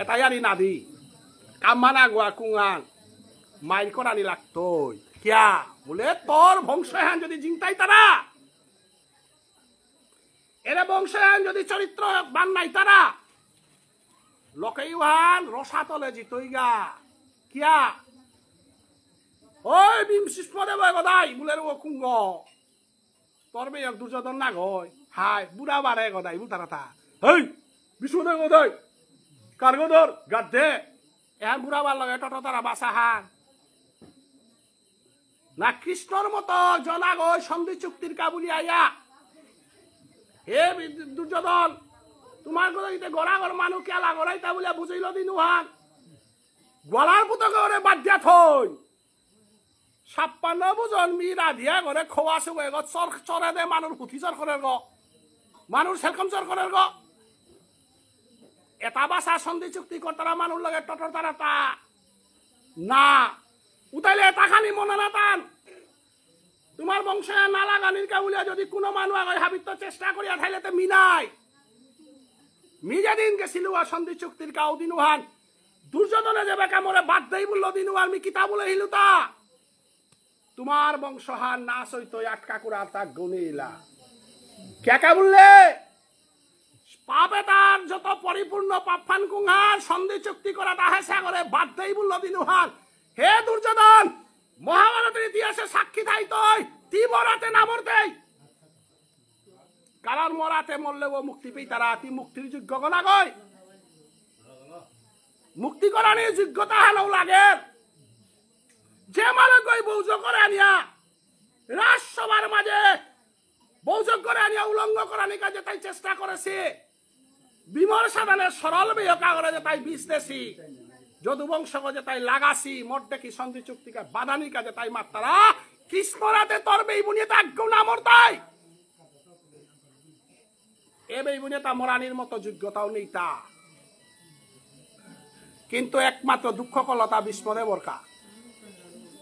এটা ইয়ারি নাদি কামানা গোয়া কুঙান মাইর করানি লাগতোই কিয়া বলে তোর বংশহান যদি জিংতাই তারা এরা বংশহান যদি চরিত্র বান নাই তারা লকেইহান রসাতলে জিতইগা কিয়া ওই বিষ্ণুদেব গদাই বুলের ও কুঙ্গ তোর মেয়ে দুর্যোধন না গয় হাই বুড়া বারে গদাই বুতারাতা হেই বিষ্ণুদেব গদাই কারগদর গাদ্দে এখন বুড়া বার লগে টট তারা বাসা হান না কৃষ্ণর মতো জনা গয় সন্ধি চুক্তির কাবুলি আইয়া হে দুর্যোধন তোমার গদিতে গড়াগড় মানুষ কেলা গড়াইতা বলে বুঝাইল দিনুহান গলার পুতো করে বাদ দিয়া থই 56 জন মিরা দিয়া করে খোয়া শুয়ে গ চরে দে মানুষ হুথি চর করে গ মানুষ সেলকম চর করে গ এটা বাসা সন্ধি চুক্তি করতারা মানুষ লগে টটর তারা তা না উতাইলে এটা খালি মনে না টান তোমার বংশে না লাগানির কাবুলিয়া যদি কোনো মানুষ আগে হাবিত চেষ্টা করিয়া থাইলেতে মিনাই মি যেদিন গেছিল সন্ধি চুক্তির কাউ দিনুহান দুর্যোধনে যে বেকা মরে বাদ দেই বললো দিনুহান মি কিতা বলে হিলু তা তোমার বংশহান না সইতো আটকা করে তা গুনিলা কেকা বললে পাপে তার যত পরিপূর্ণ পাপফান কুঙ্গার সন্ধি চুক্তি করা তাহে সাগরে বাদ দেই বললো দিনুহান হে দুর্যোধন মহাভারতের ইতিহাসে সাক্ষী থাই তই তি মরাতে না মরতে কারণ মরাতে মরলে ও মুক্তি পেই তারা তি মুক্তির যোগ্য গনা গয় মুক্তি করার যোগ্যতা হানাও লাগে যে মানে গই বৌজ করে আনিয়া রাজসভার মাঝে বৌজ করে আনিয়া উলঙ্গ করানি কাজে তাই চেষ্টা করেছে বিমল সাধনের সরল বেহকা করে যে তাই বিষ্ণেছি যদুবংশ যে তাই লাগাছি মঠ দেখি সন্ধি চুক্তিকে বাদানি কাজে তাই মাত্তারা কৃষ্ণরাতে তোর বেইবুনিয়ে তা আজ্ঞ না মরতাই এ বেইবুনিয়ে তা মরানির মতো যোগ্যতাও নেই তা কিন্তু একমাত্র দুঃখ কলতা বিষ্ণুদেবর কা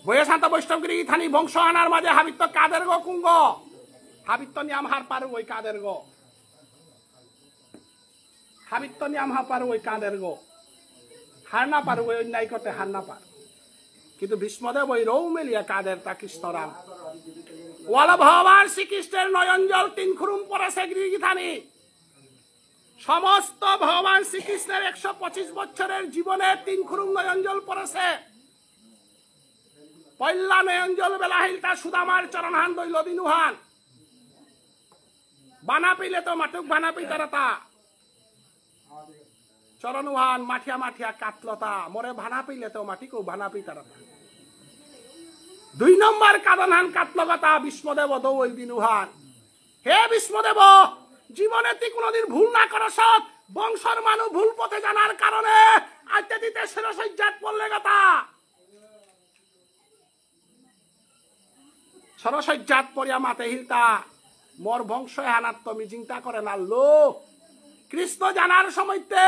বয়ে শান্ত বৈষ্ণবগিরি থানি বংশ আনার মাঝে হাবিত্য কাদের গো কুঙ্গ হাবিত্য নিয়াম হার পারু ওই কাদের গো হাবিত্য নিয়াম হার পারু ওই কাদের গো হার না পারু ওই অন্যায় করতে হার না পার কিন্তু ভীষ্মদেব ওই রৌ মেলিয়া কাদের তা কৃষ্ণরাম ওয়ালা ভগবান শ্রীকৃষ্ণের নয়নজল 3 খুরুম পরেছে গিরিথানি সমস্ত ভগবান শ্রীকৃষ্ণের 125 বছরের জীবনে 3 খুরুম নয়নজল পরেছে পয়লা নয়নজল বেলাহিল তা সুদামার চরণহান দইল দিনুহান বানা পিলে তো মাটুক বানা পি তারা চরণুহান মাঠিয়া মাঠিয়া কাতলতা মরে ভানা পিলে তো মাটিকেও ভানা পি তারা 2 নম্বর কাদনহান কাতলগতা বিষ্ণুদেব দৌল দিনুহান হে বিষ্ণুদেব জীবনে তুই কোনদিন ভুল না করস বংশর মানুষ ভুল পথে জানার কারণে আইতে দিতে সরসজ্জাত পড়লে কথা সরসজ্জাত পড়িয়া মাতে হিলতা মোর বংশ হানাত তুমি চিন্তা করে না লো কৃষ্ণ জানার সময়তে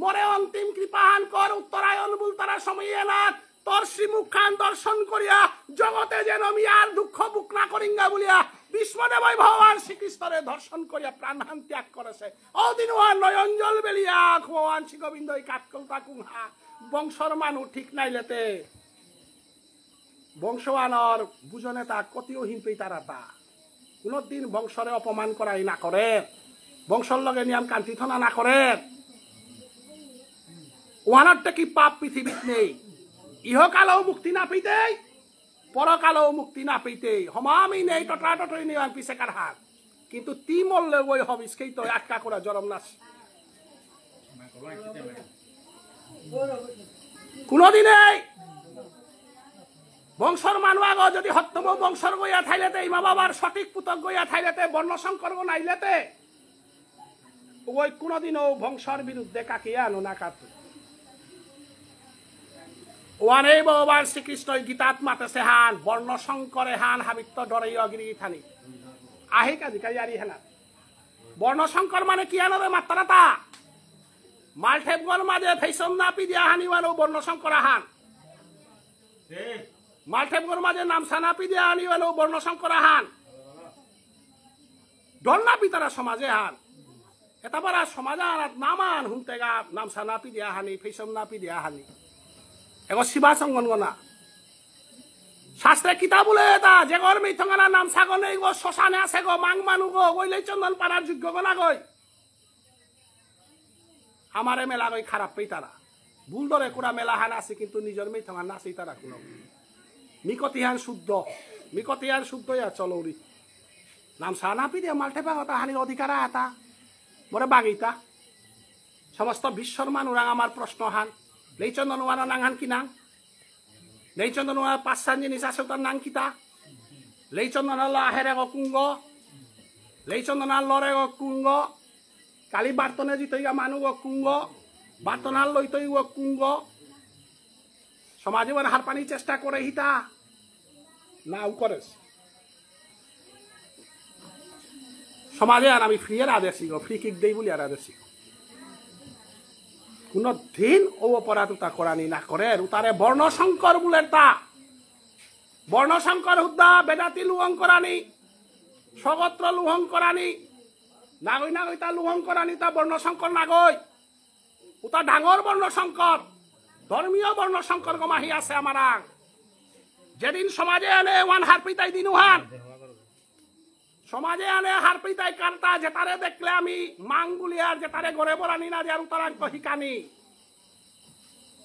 মরে অন্তিম কৃপাহান কর উত্তরায়ণ বুল তারা সময় না তোর শ্রীমুখ খান দর্শন করিয়া জগতে যেন আমি আর দুঃখ বুক না করিঙ্গা বলিয়া বিষ্ণুদেব ভগবান শ্রীকৃষ্ণরে দর্শন করিয়া প্রাণহান ত্যাগ করেছে অদিন নয়নজল বেলিয়া ভগবান শ্রী গোবিন্দ কাটকলতা কুহা বংশর মানুষ ঠিক নাই লেতে বংশওয়ানর বুঝনে তা কতিও হিমপেই তারা তা কোনদিন বংশরে অপমান করাই না করে বংশর লগে নিয়ম কান্তি থনা না করে ওয়ানরটা কি পাপ পৃথিবীত নেই ইহকালেও মুক্তি না পেতে পরকালেও মুক্তি না পেতে হমামি নেই টটরি নেই পিছে কার হাত কিন্তু তি মরলে ওই হবিসকেই তো আটকা করা জরম নাচ কোনদিনেই বংশর মানুষ আগ যদি হত্যম বংশর গইয়া থাইলেতে ইমা বাবার সঠিক পুতক গইয়া থাইলেতে বর্ণশঙ্কর নাইলেতে ওই কোনদিনও বংশর বিরুদ্ধে কাকিয়ে আনো না কাটু ওয়ানে ভগবান শ্রীকৃষ্ণ গীতাত মাতেছে হান বর্ণশঙ্করে হান হাবিত্য ডরাই অগিরি থানি আহি কাজি কাইয়ারি হেনা বর্ণশঙ্কর মানে কি আনবে মাত্রা তা মালঠেবগর মাঝে ফেসম নাপি দিয়া হানি ওয়ানো বর্ণশঙ্কর হান মালঠেবগর মাঝে নামসা নাপি দিয়া হানি ওয়ানো বর্ণশঙ্কর হান ডলনাপি তারা সমাজে হান এটা পারা সমাজে আনাত নামান হুমতেগা নামসা নাপি দিয়া হানি ফেসম নাপি দিয়া হানি এগো শিবা সঙ্গনগনা শাস্ত্রে কিতাব বলে এটা যেগর মিথঙ্গনা নাম সাগনে গো শ্মশানে আছে গো মাং মানু গো ওইলে চন্দন পাড়ার যোগ্য গনা গই আমারে মেলা কই খারাপ পেই তারা ভুল ধরে কোরা মেলা হান আছে কিন্তু নিজের মেয়ে থামার নাচি তারা কোনো মিকতিহান শুদ্ধ ইয়া চলৌরি নাম সানাপি দিয়ে মাল্টে পাগতা হানির অধিকারা আতা মরে বাগিতা সমস্ত বিশ্বর মানুরাং আমার প্রশ্ন হান লেইচন্দ নোয়ানো নাংহান কি নাং লেইচন্দ নোয়া পাঁচসান জিনিস আছে তার নাং কিতা লেইচন্দ নাল আহেরে কুঙ্গ লেইচন্দ নাল লরে কুঙ্গ কালি বার্তনে জিতইগা মানু কুঙ্গ বার্তনাল লইতই কুঙ্গ সমাজে হার পানি চেষ্টা করে হিতা নাও করেস সমাজে আর আমি ফ্রি এর আদেশ ফ্রি কিক দেই বলি আর আদেশ কোন দিন ও অপরাধ উতা করানি না করে উতারে বর্ণশঙ্কর বলেন তা বর্ণশঙ্কর হুদ্দা বেদাতি লুহং করানি সগত্র লুহং করানি নাগই নাগই তা লুহং করানি তা বর্ণশঙ্কর নাগই উতা ডাঙর বর্ণশঙ্কর ধর্মীয় বর্ণশঙ্কর গমাহি আছে আমার যেদিন সমাজে আনে ওয়ান হারপিতাই দিনুহান সমাজে আনে হারপিতাই কান্তা যেটারে দেখলে আমি মাঙ্গুলিয়ার যেটারে গড়ে বরানি না যে উতারাঙ্ক হিকানি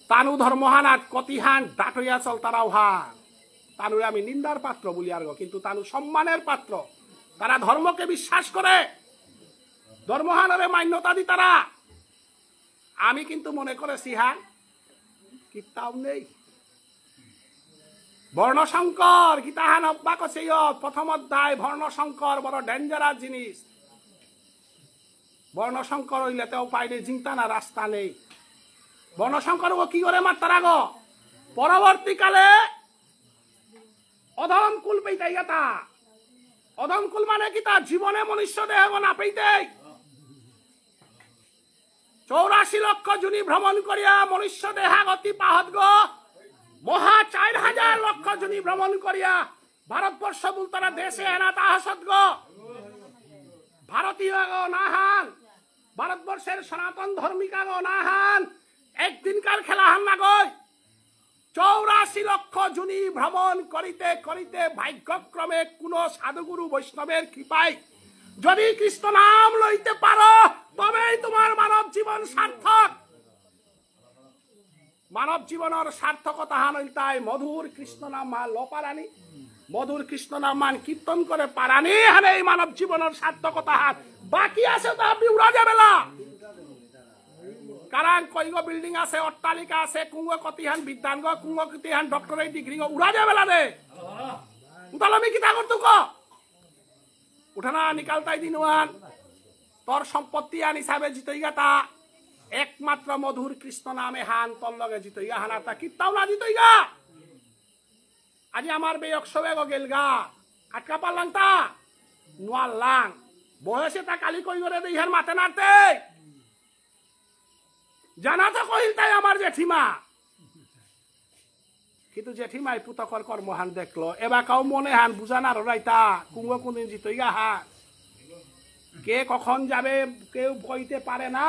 তানু ধর্মহানাত কতিহান ডাটইয়া চল তারাও হান তানু আমি নিন্দার পাত্র বলি আর কিন্তু তানু সম্মানের পাত্র তারা ধর্মকে বিশ্বাস করে ধর্মহানরে মান্যতা দি তারা আমি কিন্তু মনে করেছি হান কিতাব নেই বর্ণশঙ্কর গীতাহান অব্যাক প্রথম অধ্যায় বর্ণশঙ্কর বড় ডেঞ্জারাস জিনিস বর্ণশঙ্কর হইলে তো উপায় নেই চিন্তা না রাস্তা নেই বর্ণশঙ্কর কি করে মারতারা গো পরবর্তীকালে অধম কুল পেইতাই গেতা অধম কুল মানে কি তার জীবনে মনুষ্য দেহ না পেইতে 84 লক্ষ জুনি ভ্রমণ করিয়া মনুষ্য দেহাগতি পাহত গো মহা 4000 লক্ষ জুনি ভ্রমণ করিয়া ভারতবর্ষ বুলতারা দেশে এনা তাহাসত গো ভারতীয় গো নাহান ভারতবর্ষের সনাতন ধর্মিকা গো নাহান একদিনকার খেলা হান না গই 84 লক্ষ জুনি ভ্রমণ করিতে করিতে ভাগ্যক্রমে কোন সাধুগুরু বৈষ্ণবের কৃপায় যদি কৃষ্ণ নাম লইতে পারো তবেই তোমার মানব জীবন সার্থক মানব জীবনের সার্থকতা হান তাই মধুর কৃষ্ণ নাম মান লপারানি মধুর কৃষ্ণ নাম মান কীর্তন করে পারানি হানে এই মানব জীবনের সার্থকতা হান বাকি আছে তো আপনি উড়া যাবে না কারণ কইগ বিল্ডিং আছে অট্টালিকা আছে কুঙ্গ কতিহান বিদ্যান গো কুঙ্গ কতিহান ডক্টরেট ডিগ্রি গো উড়া যাবে না রে উতালমি কিতা করতো ক উঠানা নিকালতাই দিনওয়ান তোর সম্পত্তি আন হিসাবে জিতইগা তা একমাত্র মধুর কৃষ্ণ নামে হান তোর লগে জিতইগা হান আর তা কিতাও না জিতইগা আজি আমার বেয়ক সবে গো গেলগা আটকা পারলাম তা নোয়াল্লাং বয়সে তা কালি কই করে দেইহার মাতে নাড়তে জানা তো কইল তাই আমার জেঠিমা কিন্তু জেঠিমাই পুতকর কর্মহান দেখলো এবার কাউ মনে হান বুঝানার রাইতা কুঙ্গ কোনদিন জিতইগা হান কে কখন যাবে কেউ কইতে পারে না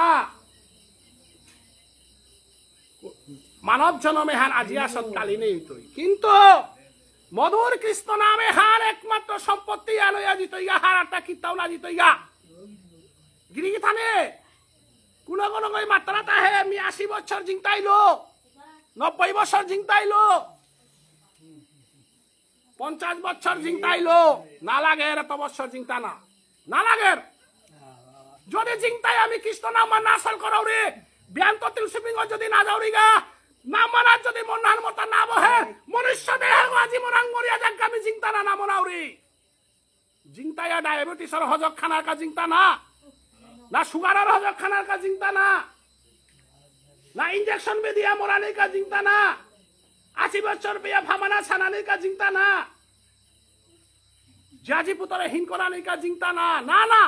মানব জনমে হান আজি আসত কালি নেই তুই কিন্তু মধুর কৃষ্ণ নামে হার একমাত্র সম্পত্তি আনয়া জিতইগা হার আটটা কিতাও না জিতইগা গিরি কি থানে কোন কোন কই মাত্রা তাহে আমি 80 বছর জিংতাইলো 90 বছর জিংতাইলো 50 বছর জিংতাইলো না লাগে এত বছর জিংতা না লাগে যদি জিংতাই আমি কৃষ্ণ নাম না আসল করাও রে ব্যান্ত তিলসিপিঙ্গ যদি না যাওরি গা না মানার যদি মনার মত না বহে মনুষ্য দেহ আজি মরাং মরিয়া যাক আমি জিংতা না মনাও রে জিংতায়া ডায়াবেটিসের হজক খানার কা জিংতা না সুগারের হজক খানার কা জিংতা না ইনজেকশন বেদিয়া মরানি কা জিংতা না 80 বছর পেয়া ফামানা ছানানি কা জিংতা না জাজি পুতরে হিন করানি কা জিংতা না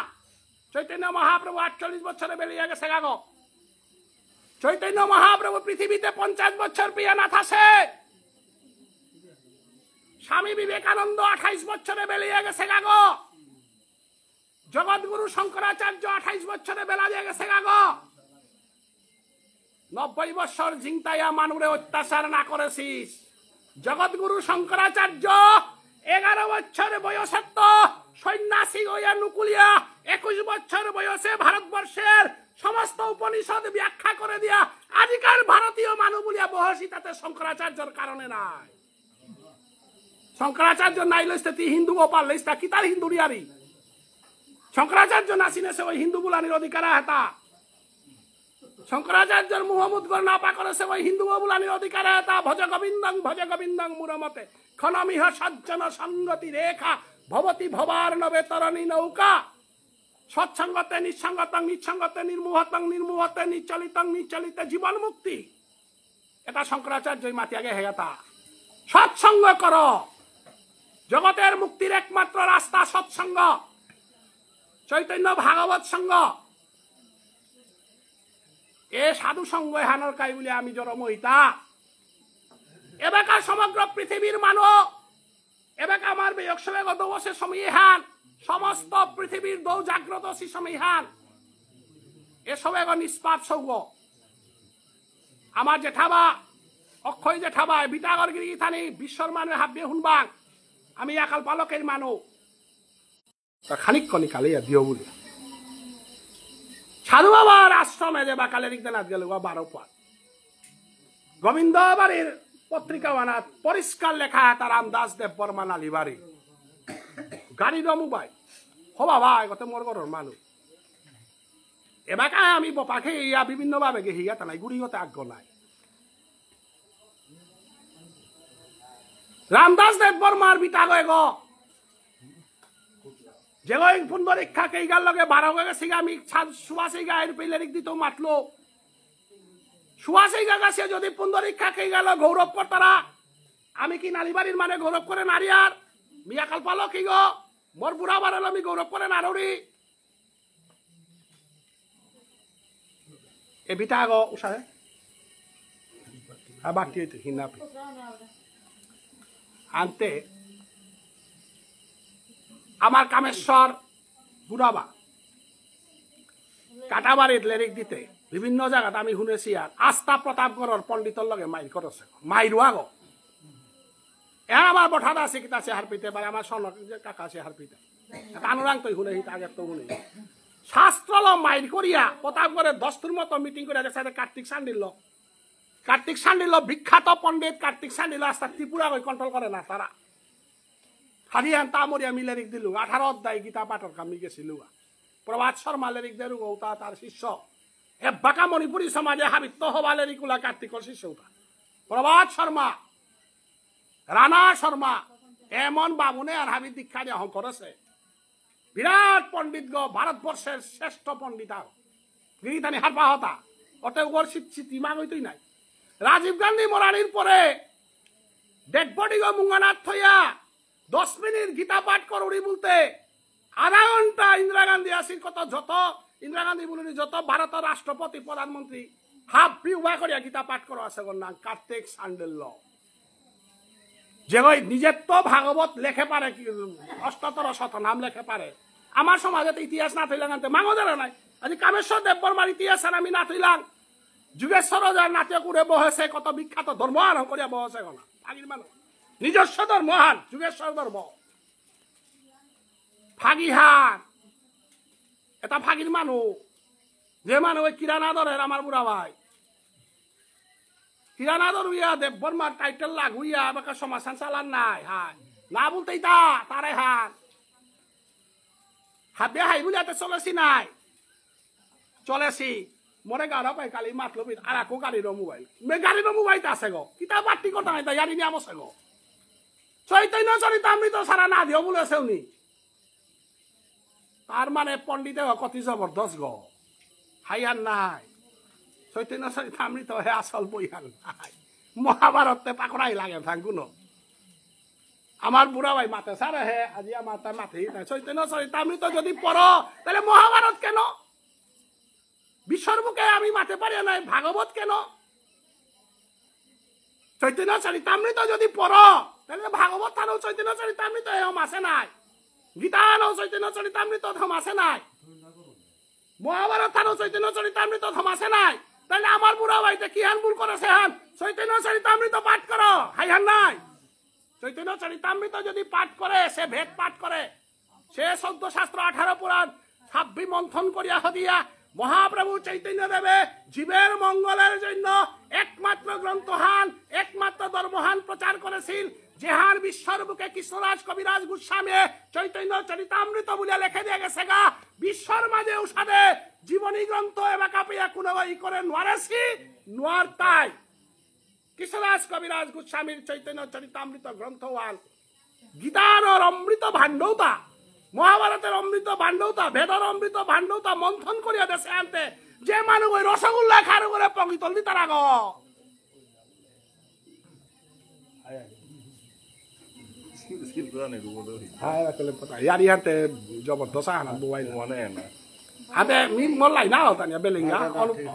চৈতন্য মহাপ্রভু 48 বছরে বেরিয়ে গেছে গাগো চৈতন্য মহাপ্রভু পৃথিবীতে 50 বছর পেয়া না থাসে স্বামী বিবেকানন্দ 28 বছরে বেরিয়ে গেছে গাগো জগৎগুরু শঙ্করাচার্য 28 বছরে বেলা দিয়ে গেছে গাগো 90 বছর জিংতাইয়া মানুরে অত্যাচার না করেছিস জগৎগুরু শঙ্করাচার্য 11 বছর বয়সে তো সন্ন্যাসী হইয়া নুকুলিয়া 21 বছর বয়সে ভারতবর্ষের সমস্ত উপনিষদ ব্যাখ্যা জগতে শঙ্করাচার্যর কারণে নাই শঙ্করাচার্য নাই লইতে তুই হিন্দু গোপাল লইস্তা কি তার হিন্দু রিয়ারি শঙ্করাচার্য নাসিনে সে ওই হিন্দু বুলানির অধিকার হেতা শঙ্করাচার্যর মুহম্মদগর না পা করেছে ওই হিন্দু বুলানির অধিকার হেতা ভজ গোবিন্দং মুরমতে ক্ষণমিহ সজ্জন সঙ্গতি রেখা ভবতি ভবার নবে তরণী নৌকা সৎসঙ্গতে নিঃসঙ্গতে নির্মুহতে নিচলিতে জীবন মুক্তি এটা শঙ্করাচার্যই মাতি আগে হেগেতা সৎসঙ্গ কর জগতের মুক্তির একমাত্র রাস্তা সৎসঙ্গ চৈতন্য ভাগবত সঙ্গ এ সাধু সঙ্গ হানর কাই বলে আমি জড় মহিতা এবেকার সমগ্র পৃথিবীর মানব এবেকা আমার বিয়োগসবে গত বসে সমীহান সমস্ত পৃথিবীর দৌ জাগ্রত সমীহান এসব এগো নিষ্পাপ সৌগ আমার জেঠাবা অক্ষয় জেঠাবা বিটাগর গিরি থানি বিশ্বর মানুষ হাবিয়ে শুনবাং আমি একাল পালকের মানুষ খানিক কনি কালে দিও বলে সাধু বাবার আশ্রমে যে বাকালের দিনাথ গেল 12 পাত গোবিন্দ বাড়ির পত্রিকা বানাত পরিষ্কার লেখা তার রামদাস দেব বর্মা নালিবাড়ি গাড়ি রমুবাই হ বাবা গত মোর ঘরের মানুষ এবাকা আমি বপাকে ইয়া বিভিন্ন ভাবে গে হিয়া নাই গুড়িগতে আগ্রহ নাই রামদাস দেব বর্মার বিটা গয়ে গ যে পুনরীক্ষা কেইগার লগে 12 গেছে আমি সুয়াশি গায়ের পেলেরিক দিত মাতলো সুয়াশি গাছে যদি পুনরীক্ষা কেই গেল গৌরব করতারা আমি কি নালিবাড়ির মানে গৌরব করে নারিয়ার মিয়াকাল পালো কি গো মোর বুড়া বাড়াল আমি গৌরব করে নারুরি এ বিটা গো উষায় বাকি হইতে হিনাপি আনতে আমার কামেশ্বর বুড়াবা কাটাবাড়ির লেরিক দিতে বিভিন্ন জায়গাতে আমি শুনেছি আর আস্থা প্রতাপগড়ের পণ্ডিতর লগে মাইর করেছে মাইরুয়া গো আমার বঠাত আছে কিতা সে হার পিতে পারে আমার সনক যে কাকা সে হার পিতে কানুরাং তুই শুনে আগে তো শুনে শাস্ত্র মাইর করিয়া প্রতাপগড়ের দস্তুর মতো মিটিং করে গেছে কার্তিক সান্ডিল বিখ্যাত পণ্ডিত কার্তিক সান্ডিল আস্থা ত্রিপুরা কন্ট্রোল করে না তারা হারিয়ান তামরিয়া মিলেরিক দিলু 18 অধ্যায় গীতা পাঠর কামি গেছিল প্রভাত শর্মা লেরিক দেরু গৌতা তার শিষ্য এ বাঁকা মণিপুরী সমাজে হাবিত্য হবা লেরিকুলা কার্তিকর শিষ্য প্রভাত শর্মা রানা শর্মা এমন বামুনে আর হাবি দীক্ষা দিয়ে করেছে বিরাট পণ্ডিত গো ভারতবর্ষের শ্রেষ্ঠ পণ্ডিত গিরিতানি হারপা হতা অতে উপর স্মৃতিমা হইতই নাই রাজীব গান্ধী মরানির পরে ডেড বডি গো মুঙ্গানাথ থইয়া 10 মিনিট গীতা পাঠ করুড়ি বলতে আধা ঘন্টা ইন্দিরা গান্ধী আসির কত যত ইন্দিরা গান্ধী বলুনি যত ভারতের রাষ্ট্রপতি প্রধানমন্ত্রী হাফ বিউবা করিয়া গীতা পাঠ করো আছে নাম কার্তিক সান্ডেল যে ওই নিজের তো ভাগবত লেখে পারে অষ্টাত্তর শত নাম লেখে পারে আমার সমাজে ইতিহাস না থইলাম আনতে মাঙোদের নাই আজ কামেশ্বর দেব বর্মার ইতিহাস আমি না থইলাম যুগেশ্বর যার নাটক উড়ে বহেছে কত বিখ্যাত ধর্ম আরম্ভ করিয়া বহেছে গলা আগির মানুষ নিজস্ব ধর্মহান যুগেশ্বর ধর্ম ফাগিহান এটা ফাগির মানুষ যে মানুষ ওই কিরানাদরের আমার বুড়া ভাই কিরানাদর উইয়া দেব বর্মার টাইটেল লাগুইয়া বাকা সমাধান চালান নাই হাই না বলতেই তারে হান হাবে হাই বলে এত চলেছি নাই চলেছি মরে গাড়া পাই কালি মাতলো আর আকো গাড়ির মোবাইল আছে গো কিতা বাটি কথা নাই ইয়ারি নিয়ে আমছে গো চৈতন্য চরিতামৃত সারা না দিও বলেছে উনি তার মানে পণ্ডিতে কতি জবরদস্ত গো হাইয়ার নাই চৈতন্য চরিতামৃত হে আসল বইয়ার নাই মহাভারতে পাকড়াই লাগে ভাঙ্গুনো আমার বুড়া ভাই মাতে স্যার হে আজি আমার তার মাথেই নাই চৈতন্য চরিতামৃত যদি পড়ো তাহলে মহাভারত কেন বিশ্বর বুকে আমি মাতে পারি নাই ভাগবত কেন চৈতন্য চরিতামৃত যদি পড়ো তাহলে ভাগবত থানো চৈতন্য চরিতামৃত এরকম আছে নাই গীতা আনো চৈতন্য চরিতামৃত ধম আছে নাই মহাভারত থানো চৈতন্য চরিতামৃত ধম আছে নাই তাহলে আমার বুড়া ভাইতে কি হান ভুল করেছে হান চৈতন্য চরিতামৃত পাঠ করো হাইহান নাই চৈতন্য চরিতামৃত যদি পাঠ করে সে ভেদ পাঠ করে সে 14 শাস্ত্র 18 পুরাণ 26 মন্থন করিয়া হদিয়া মহাপ্রভু চৈতন্য দেবে জীবের মঙ্গলের জন্য একমাত্র গ্রন্থহান একমাত্র ধর্মহান প্রচার করেছিল যেহার বিশ্বর বুকে কৃষ্ণরাজ কবিরাজ গোস্বামী চৈতন্য চরিতামৃত বলে লেখে দিয়ে গেছে গা বিশ্বর মাঝে উষাদে জীবনী গ্রন্থ এবার কাপিয়া কোনো ই করে নোয়ারেছি নোয়ার তাই কৃষ্ণরাজ কবিরাজ গোস্বামীর চৈতন্য চরিতামৃত গ্রন্থওয়াল গীতার অমৃত ভাণ্ডৌতা মহাভারতের অমৃত ভাণ্ডৌতা বেদর অমৃত ভাণ্ডৌতা মন্থন করিয়া দেশে আনতে যে মানুষ ওই রসগোল্লা খার করে পঙ্গিতল দি তার আগ ইয়ার ইয়াতে জবরদস্ত আনা মোবাইল হাতে মি মোর লাইনা হতানিয়া বেলেঙ্গা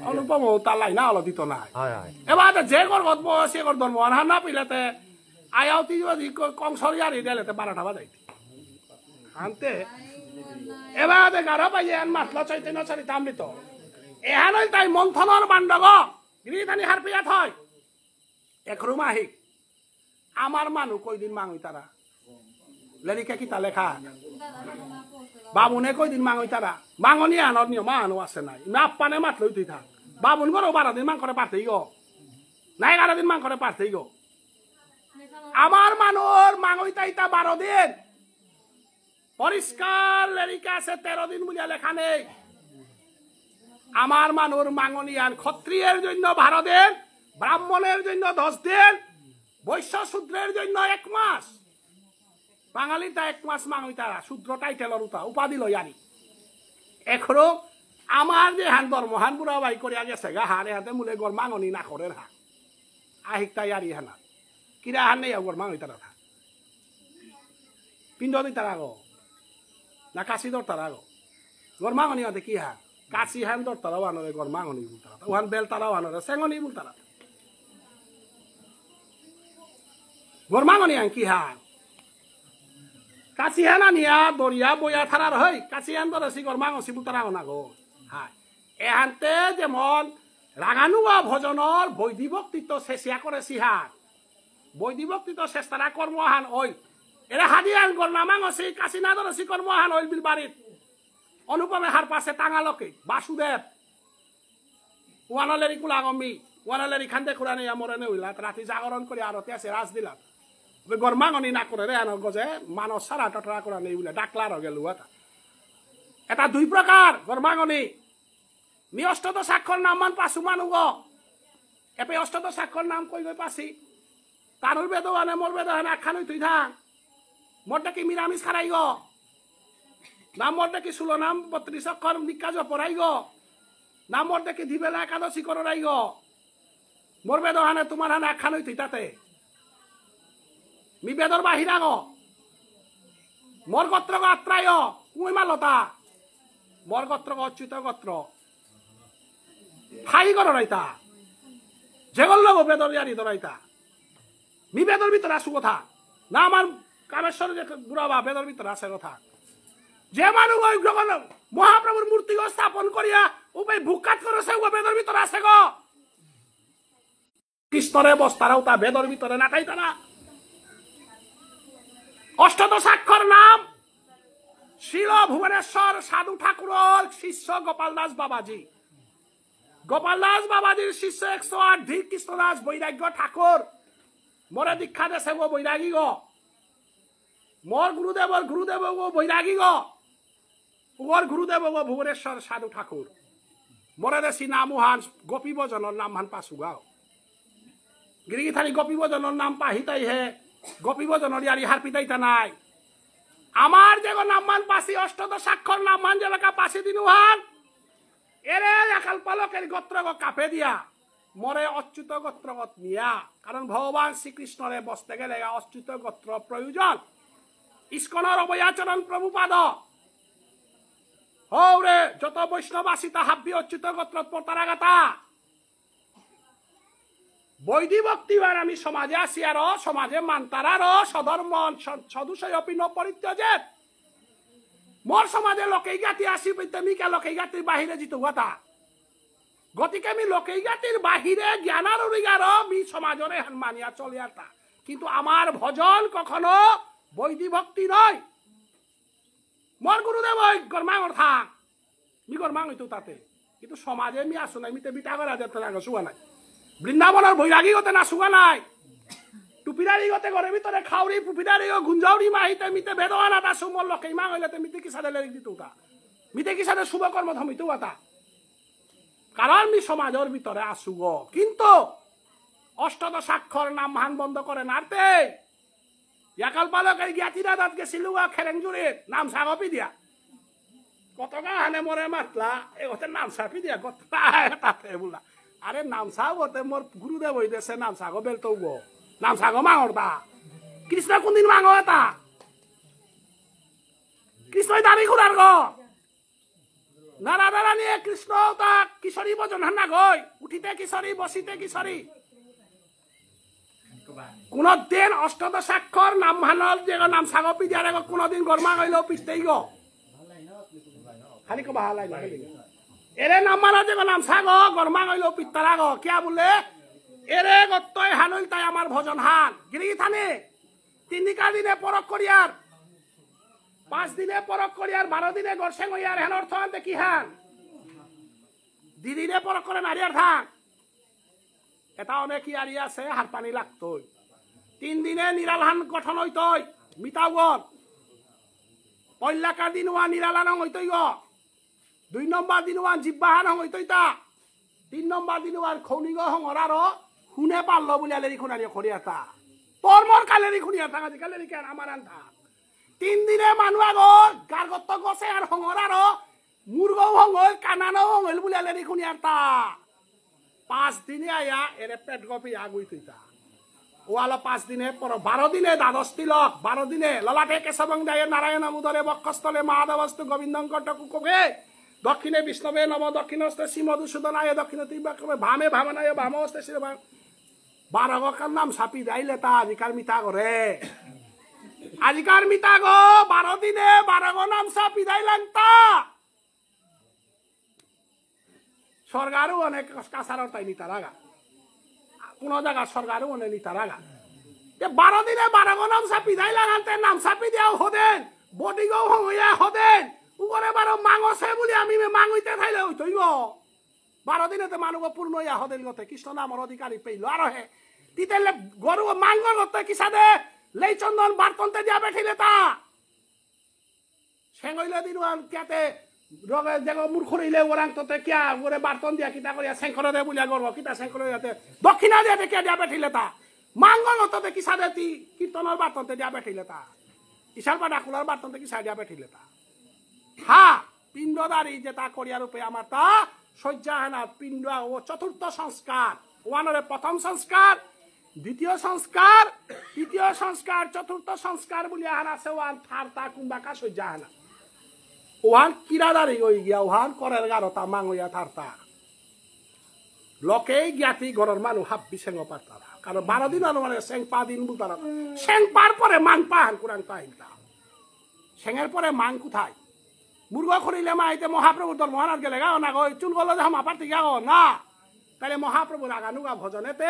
অনুপম তার লাইনা হলো দিত না এবার যে কর গল্প সে কর ধর্ম আনহার না পিলাতে আয়াতি কংসরি আর ইডালেতে 12টা বাজাইতে আনতে এবার গারো পাইয়ে আন মাতল চৈতন্য চরিতামৃত এহানই তাই মন্থনৰ বাণ্ডৱ গিৰিধানী হাৰপিয়াত হয় এখৰু মাহিক আমার মানুষ কয়দিন মাঙই তারা লেরিকা কিতা লেখা বাবুনে কয়দিন মাঙই তারা মাঙনি আনর নিয়ম আনো আছে নাই মাপানে মাত লই তুই থাক বাবুন গরো 12 দিন মাং করে পারতেই গো নাই 11 দিন মাং করে পারতেই গো আমার মানুষ মাঙই তাইতা 12 দিন পরিষ্কার লেরিকা আছে 13 দিন বলিয়া লেখা নেই আমার মানুষ মাঙনিয়ান ক্ষত্রিয়ের জন্য 12 দিন ব্রাহ্মণের জন্য 10 দিন বৈশ্য শূদ্রের জন্য 1 মাস বাঙালিটা 1 মাস মাঙই তারা শূদ্র টাইটেলর উতা উপাধি লই আনি এখনো আমার যে হান ধর্মহান বুড়া বাই করিয়া গেছে গা হারে হাতে মুলে গর মাঙনি না করে হা আহিক তাই আরি হানা কিরা হান নেই গর মাঙই তারা থা পিণ্ড দি তারা গো না কাশি দর তারা গো গর মাঙনি হাতে কি হা কাশি হান দর তারাও আনরে গর মাঙনি বুল তারা ওহান বেল তারাও আনরে সেঙ্গনি বুল তারা গর মাঙনি আন কি হা কাশি হানা নিয়া দরিয়া বইয়া থারার হই কাশি হান দর সি গর মাঙসি বুল তারা না গো হ্যাঁ এহানতে যেমন রাগানুয়া ভজনর বৈধি বক্তিত্ব শেষিয়া করে সিহান বৈধি বক্তিত্ব শেষ তারা কর্মহান ওই এরা হাদিয়ান গর নামাঙসি কাশি না দর সি কর্মহান ওই বিল বাড়িত অনুপমে হার পাশে টাঙালকে বাসুদেব ওয়ানালেরি কুলাগমি ওয়ানালেরি খান্দে খুড়ানে মরে নে হইলা রাতি জাগরণ করে আরতে আছে রাজ দিলা গরমাঙনি না করে রে আনক গজে মানস সারা টটরা করা নেই বলে ডাকলার গেল এটা 2 প্রকার গরমাঙনি নি অষ্টদ স্বাক্ষর নাম মান পাছু মানুগ এপে অষ্টদ স্বাক্ষর নাম কই গই পাছি তানুর বেদওয়ানে মোর বেদওয়ানে আখান তুই থাক মোরটা কি মিরামিষ খারাই গো নামর দেখি ষোলো নাম 32 অক্ষর নিকাজ পড়াই গো নামর দেখি দিবেলা একাদশী করাই গো মোর বেদ হানে তোমার হানে একখান হইতি তাতে মি বেদর বাহিরা গো মোর গোত্র গো আত্রায় কুই মালতা মোর গোত্র গো অচ্যুত গোত্র খাই কর রাইতা যেগল লব বেদর জানি ধরাইতা মি বেদর ভিতরে আসু কথা না আমার কামেশ্বর যে বুড়াবা বেদর ভিতরে আসে কথা যে মানুষ ওই মহাপ্রভুর মূর্তি স্থাপন করিয়া উপায় ভুকাত করেছে ও বেদর ভিতরে আছে গো কৃষ্ণরে বস্তারাও তা বেদর ভিতরে না খাইতা না অষ্টদ স্বাক্ষর নাম শিল ভুবনেশ্বর সাধু ঠাকুরের শিষ্য গোপাল দাস বাবাজি গোপাল দাস বাবাজির শিষ্য 108 ধীর কৃষ্ণদাস বৈরাগ্য ঠাকুর মরে দীক্ষা দেশে গো বৈরাগী গো মোর গুরুদেব গো বৈরাগী গো ওর গুরুদেব গো ভুবনেশ্বর সাধু ঠাকুর মরে দেশি নামহান গোপী ভজনের নাম হান পাছু গাও গিরিগিথানি গোপী ভজনের নাম পাহিতাই হে গোপী ভজনের ইয়ারি হার পিতাইতা নাই আমার যে নাম মান পাশি অষ্টদ স্বাক্ষর নাম মান যে লেখা পাশি দিনুহান এরে একাল পালকের গোত্র গো কাপে দিয়া মরে অচ্যুত গোত্রগত নিয়া কারণ ভগবান শ্রীকৃষ্ণরে বসতে গেলে অচ্যুত গোত্র প্রয়োজন ইস্কনের অবয়াচরণ প্রভুপাদ হৌরে যত বৈষ্ণব আসিতা হাব্বি অচ্যুত গোত্র পতারাগাতা বৈধি ভক্তিবার আমি সমাজে আসিয়ার সমাজে মানতারার সধর্ম সদুষয় অপিন পরিত্যজেত মোর সমাজে লোকেই গাতি আসি মিকা লোকেই গাতির বাহিরে জিতু কথা গতিকে আমি লোকেই গাতির বাহিরে জ্ঞানার অধিকার মি সমাজরে মানিয়া চলিয়াতা কিন্তু আমার ভজন কখনো বৈধি ভক্তি নয় মোর গুরুদেব ওই গরমাঙর থাক মি গরমাঙ হইতো তাতে কিন্তু সমাজে মি আসো নাই মিতে বিটা করা যেত না শুয়া নাই বৃন্দাবনের বৈরাগী গতে নাচুগা নাই টুপিদারি গতে ঘরের ভিতরে খাউরি পুপিদারি গুঞ্জাউরি মাহিতে মিতে বেদনা তা সুমল লকে ইমা হইলে মিতে কি সাদে লেরি দিত তা মিতে কি সাদে শুভ কর্ম ধমিত তা কারণ মি সমাজের ভিতরে আসুগ কিন্তু অষ্টদশ স্বাক্ষর নাম হান বন্ধ করে নারতে ইয়াকাল পালকের জ্ঞাতিরা দাঁত গেছিলুগা খেরেং জুড়ে নাম সাগপি দিয়া কতগা হানে মরে মাতলা এই হতে নাম সাপি দিয়া কত তাতে বলা আরে নাম সাগ হতে মোর গুরুদেব হইতেছে নাম সাগ বেলতো গো নাম সাগ মাঙর তা কৃষ্ণ কোনদিন মাঙ এটা কৃষ্ণই দাবি ঘুরার গো নারা নারা নিয়ে কৃষ্ণ তা কিশোরী বজন হান্না গই উঠিতে কিশোরী বসিতে কিশোরী কোনদিন অষ্টদশ স্বাক্ষর নাম হানল যে নাম সাগপি দিয়ার কোনদিন গরমা গইলেও পিছতেই গো খালি কবা হালাই না এরে নাম মারা যে নাম সাগ গরমা গইলেও পিত্তারা গো কিয়া বলে এরে গত্তই হানুল তাই আমার ভজন হান গিরি থানে 3 দিনে পরক করিয়ার 5 দিনে পরক করিয়ার 12 দিনে গরসেং হইয়ার হেন অর্থ আনতে কি হান দিনে পরক করে নারিয়ার থাক এটা অনেক কি আরি আছে হার পানি লাগতই 3 দিনে নিরালহান গঠন হইতই মিতাগর পয়লাকা দিন ওয়া নিরালান হইতই গো 2 নম্বর দিন ওয়া জিব্বাহান হইতই তা 3 নম্বর দিন ওয়ার খৌনিগ হংরার হুনে পারলো বলে লেরি খুনারি খরিয়াতা তোর মোর কালেরি খুনিয়াতা আজি কালেরি কেন আমার আনতা 3 দিনে মানুয়া গো গারগত গছে আর হংরার মুরগও হংল কানানো হংল বলে লেরি খুনিয়াতা 5 দিনে আয়া এরে পেট গপি আগুই তুইতা ওয়ালা 5 দিনে পর 12 দিনে দ্বাদশ তিলক 12 দিনে ললাটে কেশবং দায়ে নারায়ণ মুদরে বক্ষস্থলে মহাদেবস্তু গোবিন্দং কটকুকে দক্ষিণে বিষ্ণবে নম দক্ষিণস্তে শ্রীমধুসূদনায় দক্ষিণ তিব্বকে ভামে ভাবনায় ভামস্তে শ্রী 12 গকার নাম সাপি দাইলে তা আজিকার মিতা করে আজিকার মিতা গো 12 দিনে 12 গো নাম সাপি দাইলেন তা সরকারও অনেক কাছারর তাই নিতা রাগা কোন জায়গা সরকারও অনেক নিতা রাগা 12 দিনে 12 গো নাম সাপি দাইলেন আনতে নাম সাপি দিয়াও হদেন বডি গো হইয়া হদেন উপরে 12 মাংসে বলি আমি মাংইতে থাইলে হইতই গো 12 দিনে তো মানুষ পূর্ণ ইয়া হদেন গতে কৃষ্ণ নামর অধিকারী পেইল আর হে তিতেলে গরু মাংগর গতে কিসাদে লেই চন্দন বার্তনতে দিয়া বেঠিলে তা সেঙ্গইলে দিনওয়ান কিয়াতে রগে দেখো মূর্খরিলে ওরাং তোতে কিয়া ওরে বার্তন দিয়া কিতা করিয়া সেঙ্করে দে বলিয়া গর্ব কিতা সেঙ্করে দিয়াতে দক্ষিণা দিয়াতে কিয়া দিয়া বেঠিলে তা মাংগর গতে কিসাদে তি কীর্তনের বার্তনতে দিয়া বেঠিলে তা ইশার পা ডাকুলার বার্তনতে কিসা দিয়া বেঠিলে তা হা পিণ্ডদারি যেটা করিয়া রূপে আমার তা শয্যাহানা পিণ্ড ও চতুর্থ সংস্কার ওয়ানরে প্রথম সংস্কার দ্বিতীয় সংস্কার তৃতীয় সংস্কার চতুর্থ সংস্কার বলিয়া হান আছে ওয়ান থারতা কুম্বাকা শয্যাহানা ওহান কিরাদারি হই গিয়া ওহান করের গারতা মাংইয়া থারতা লোকে জ্ঞাতি ঘরের মানুষ হাব্বি সেঙ্গ পারতারা কারণ 12 দিন মানে সেং পা দিন বুতারা সেং পার পরে মাং পাহান কুরান পাহিনতা সেঙের পরে মাং কোথায় মুরগা খরিলে মাইতে মহাপ্রভু তোর মহারাজ গেলে গাও না গো চুল গলো যে হামা পারতি গাও না তাহলে মহাপ্রভু রাগানুগা ভজনেতে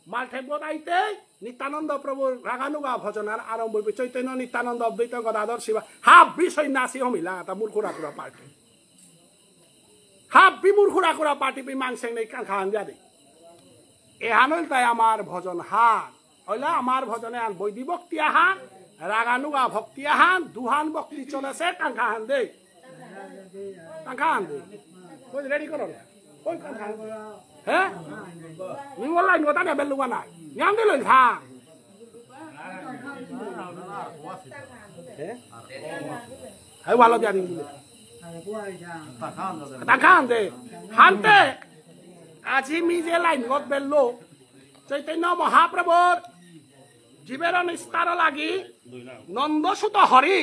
মালঠেবত আইতে নিত্যানন্দ প্রভুর রাগানুগা ভজনার আরম্ভ হইবে চৈতন্য নিত্যানন্দ অদ্বৈত গদাধর শিবা হাব্বি সন্ন্যাসী হমিলা তা মূর্খুরা কুড়া পার্টি হাব্বি মূর্খুরা কুড়া পার্টি পি মাংসেং নেই খান যাদে এহান হইল তাই আমার ভজন হান হইলা আমার ভজনে আন বৈদি ভক্তি আহান রাগানুগা ভক্তি আহান দুহান ভক্তি চলেছে কাঙ্খা হান দে কাঙ্খা হান দে কই রেডি করো না কই কাঙ্খা হ্যাঁ নি বলাই নতা দে বেলুগা নাই নিয়াম দিল থা হ্যাঁ হাই ভালো দিয়া দিন কাঙ্খা হান দে হানতে আজি মি যে লাইন গত বেললো চৈতন্য মহাপ্রভুর জীবের নিস্তার লাগি নন্দসুত হরি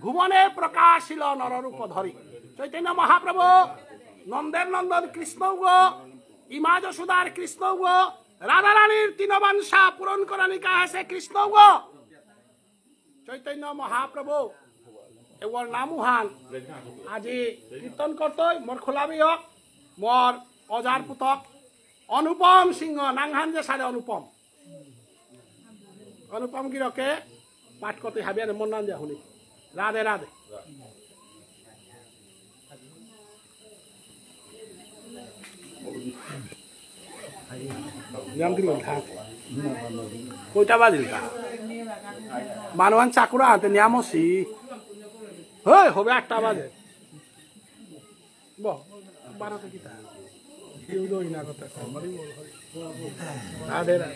ভুবনে প্রকাশিল নররূপ ধরি চৈতন্য মহাপ্রভু নন্দের নন্দন কৃষ্ণ গো ইমা যশোদার কৃষ্ণ গো রাধা রানীর তৃণবাঞ্ছা পূরণ করানিকা আছে কৃষ্ণ গো চৈতন্য মহাপ্রভু এবার নামুহান আজি কীর্তন করতই মোর খোলাবি হক মোর অজার পুতক অনুপম সিংহ নাংহান যে সারে অনুপম অনুপম গিরকে পাঠ করতে হাবিয়ান মন নাম যা শুনি Radhe Radhe Jam kilo thang. Kau coba dilka. Manuan cakura ante nyamo si. Hei, hobe atta baje. Boh, baru tu kita. Yudo ina kota mari bol. Ada.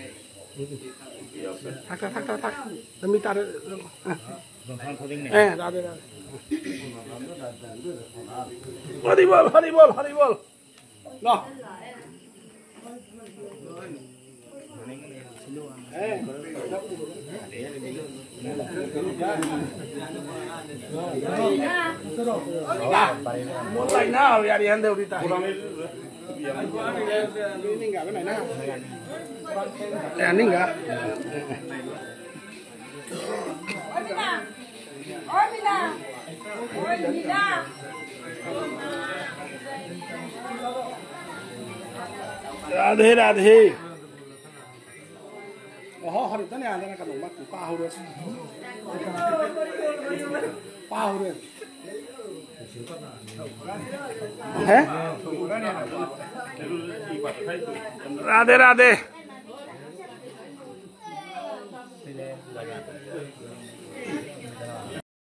Tak. Demi tar. Ada. Hari bol. Noh. Mulai now ya di anda udah tahu. Ini enggak benar nah. Ini enggak. Radhe. Oh, hari itu nih ada nak nombak pahur. Radhe.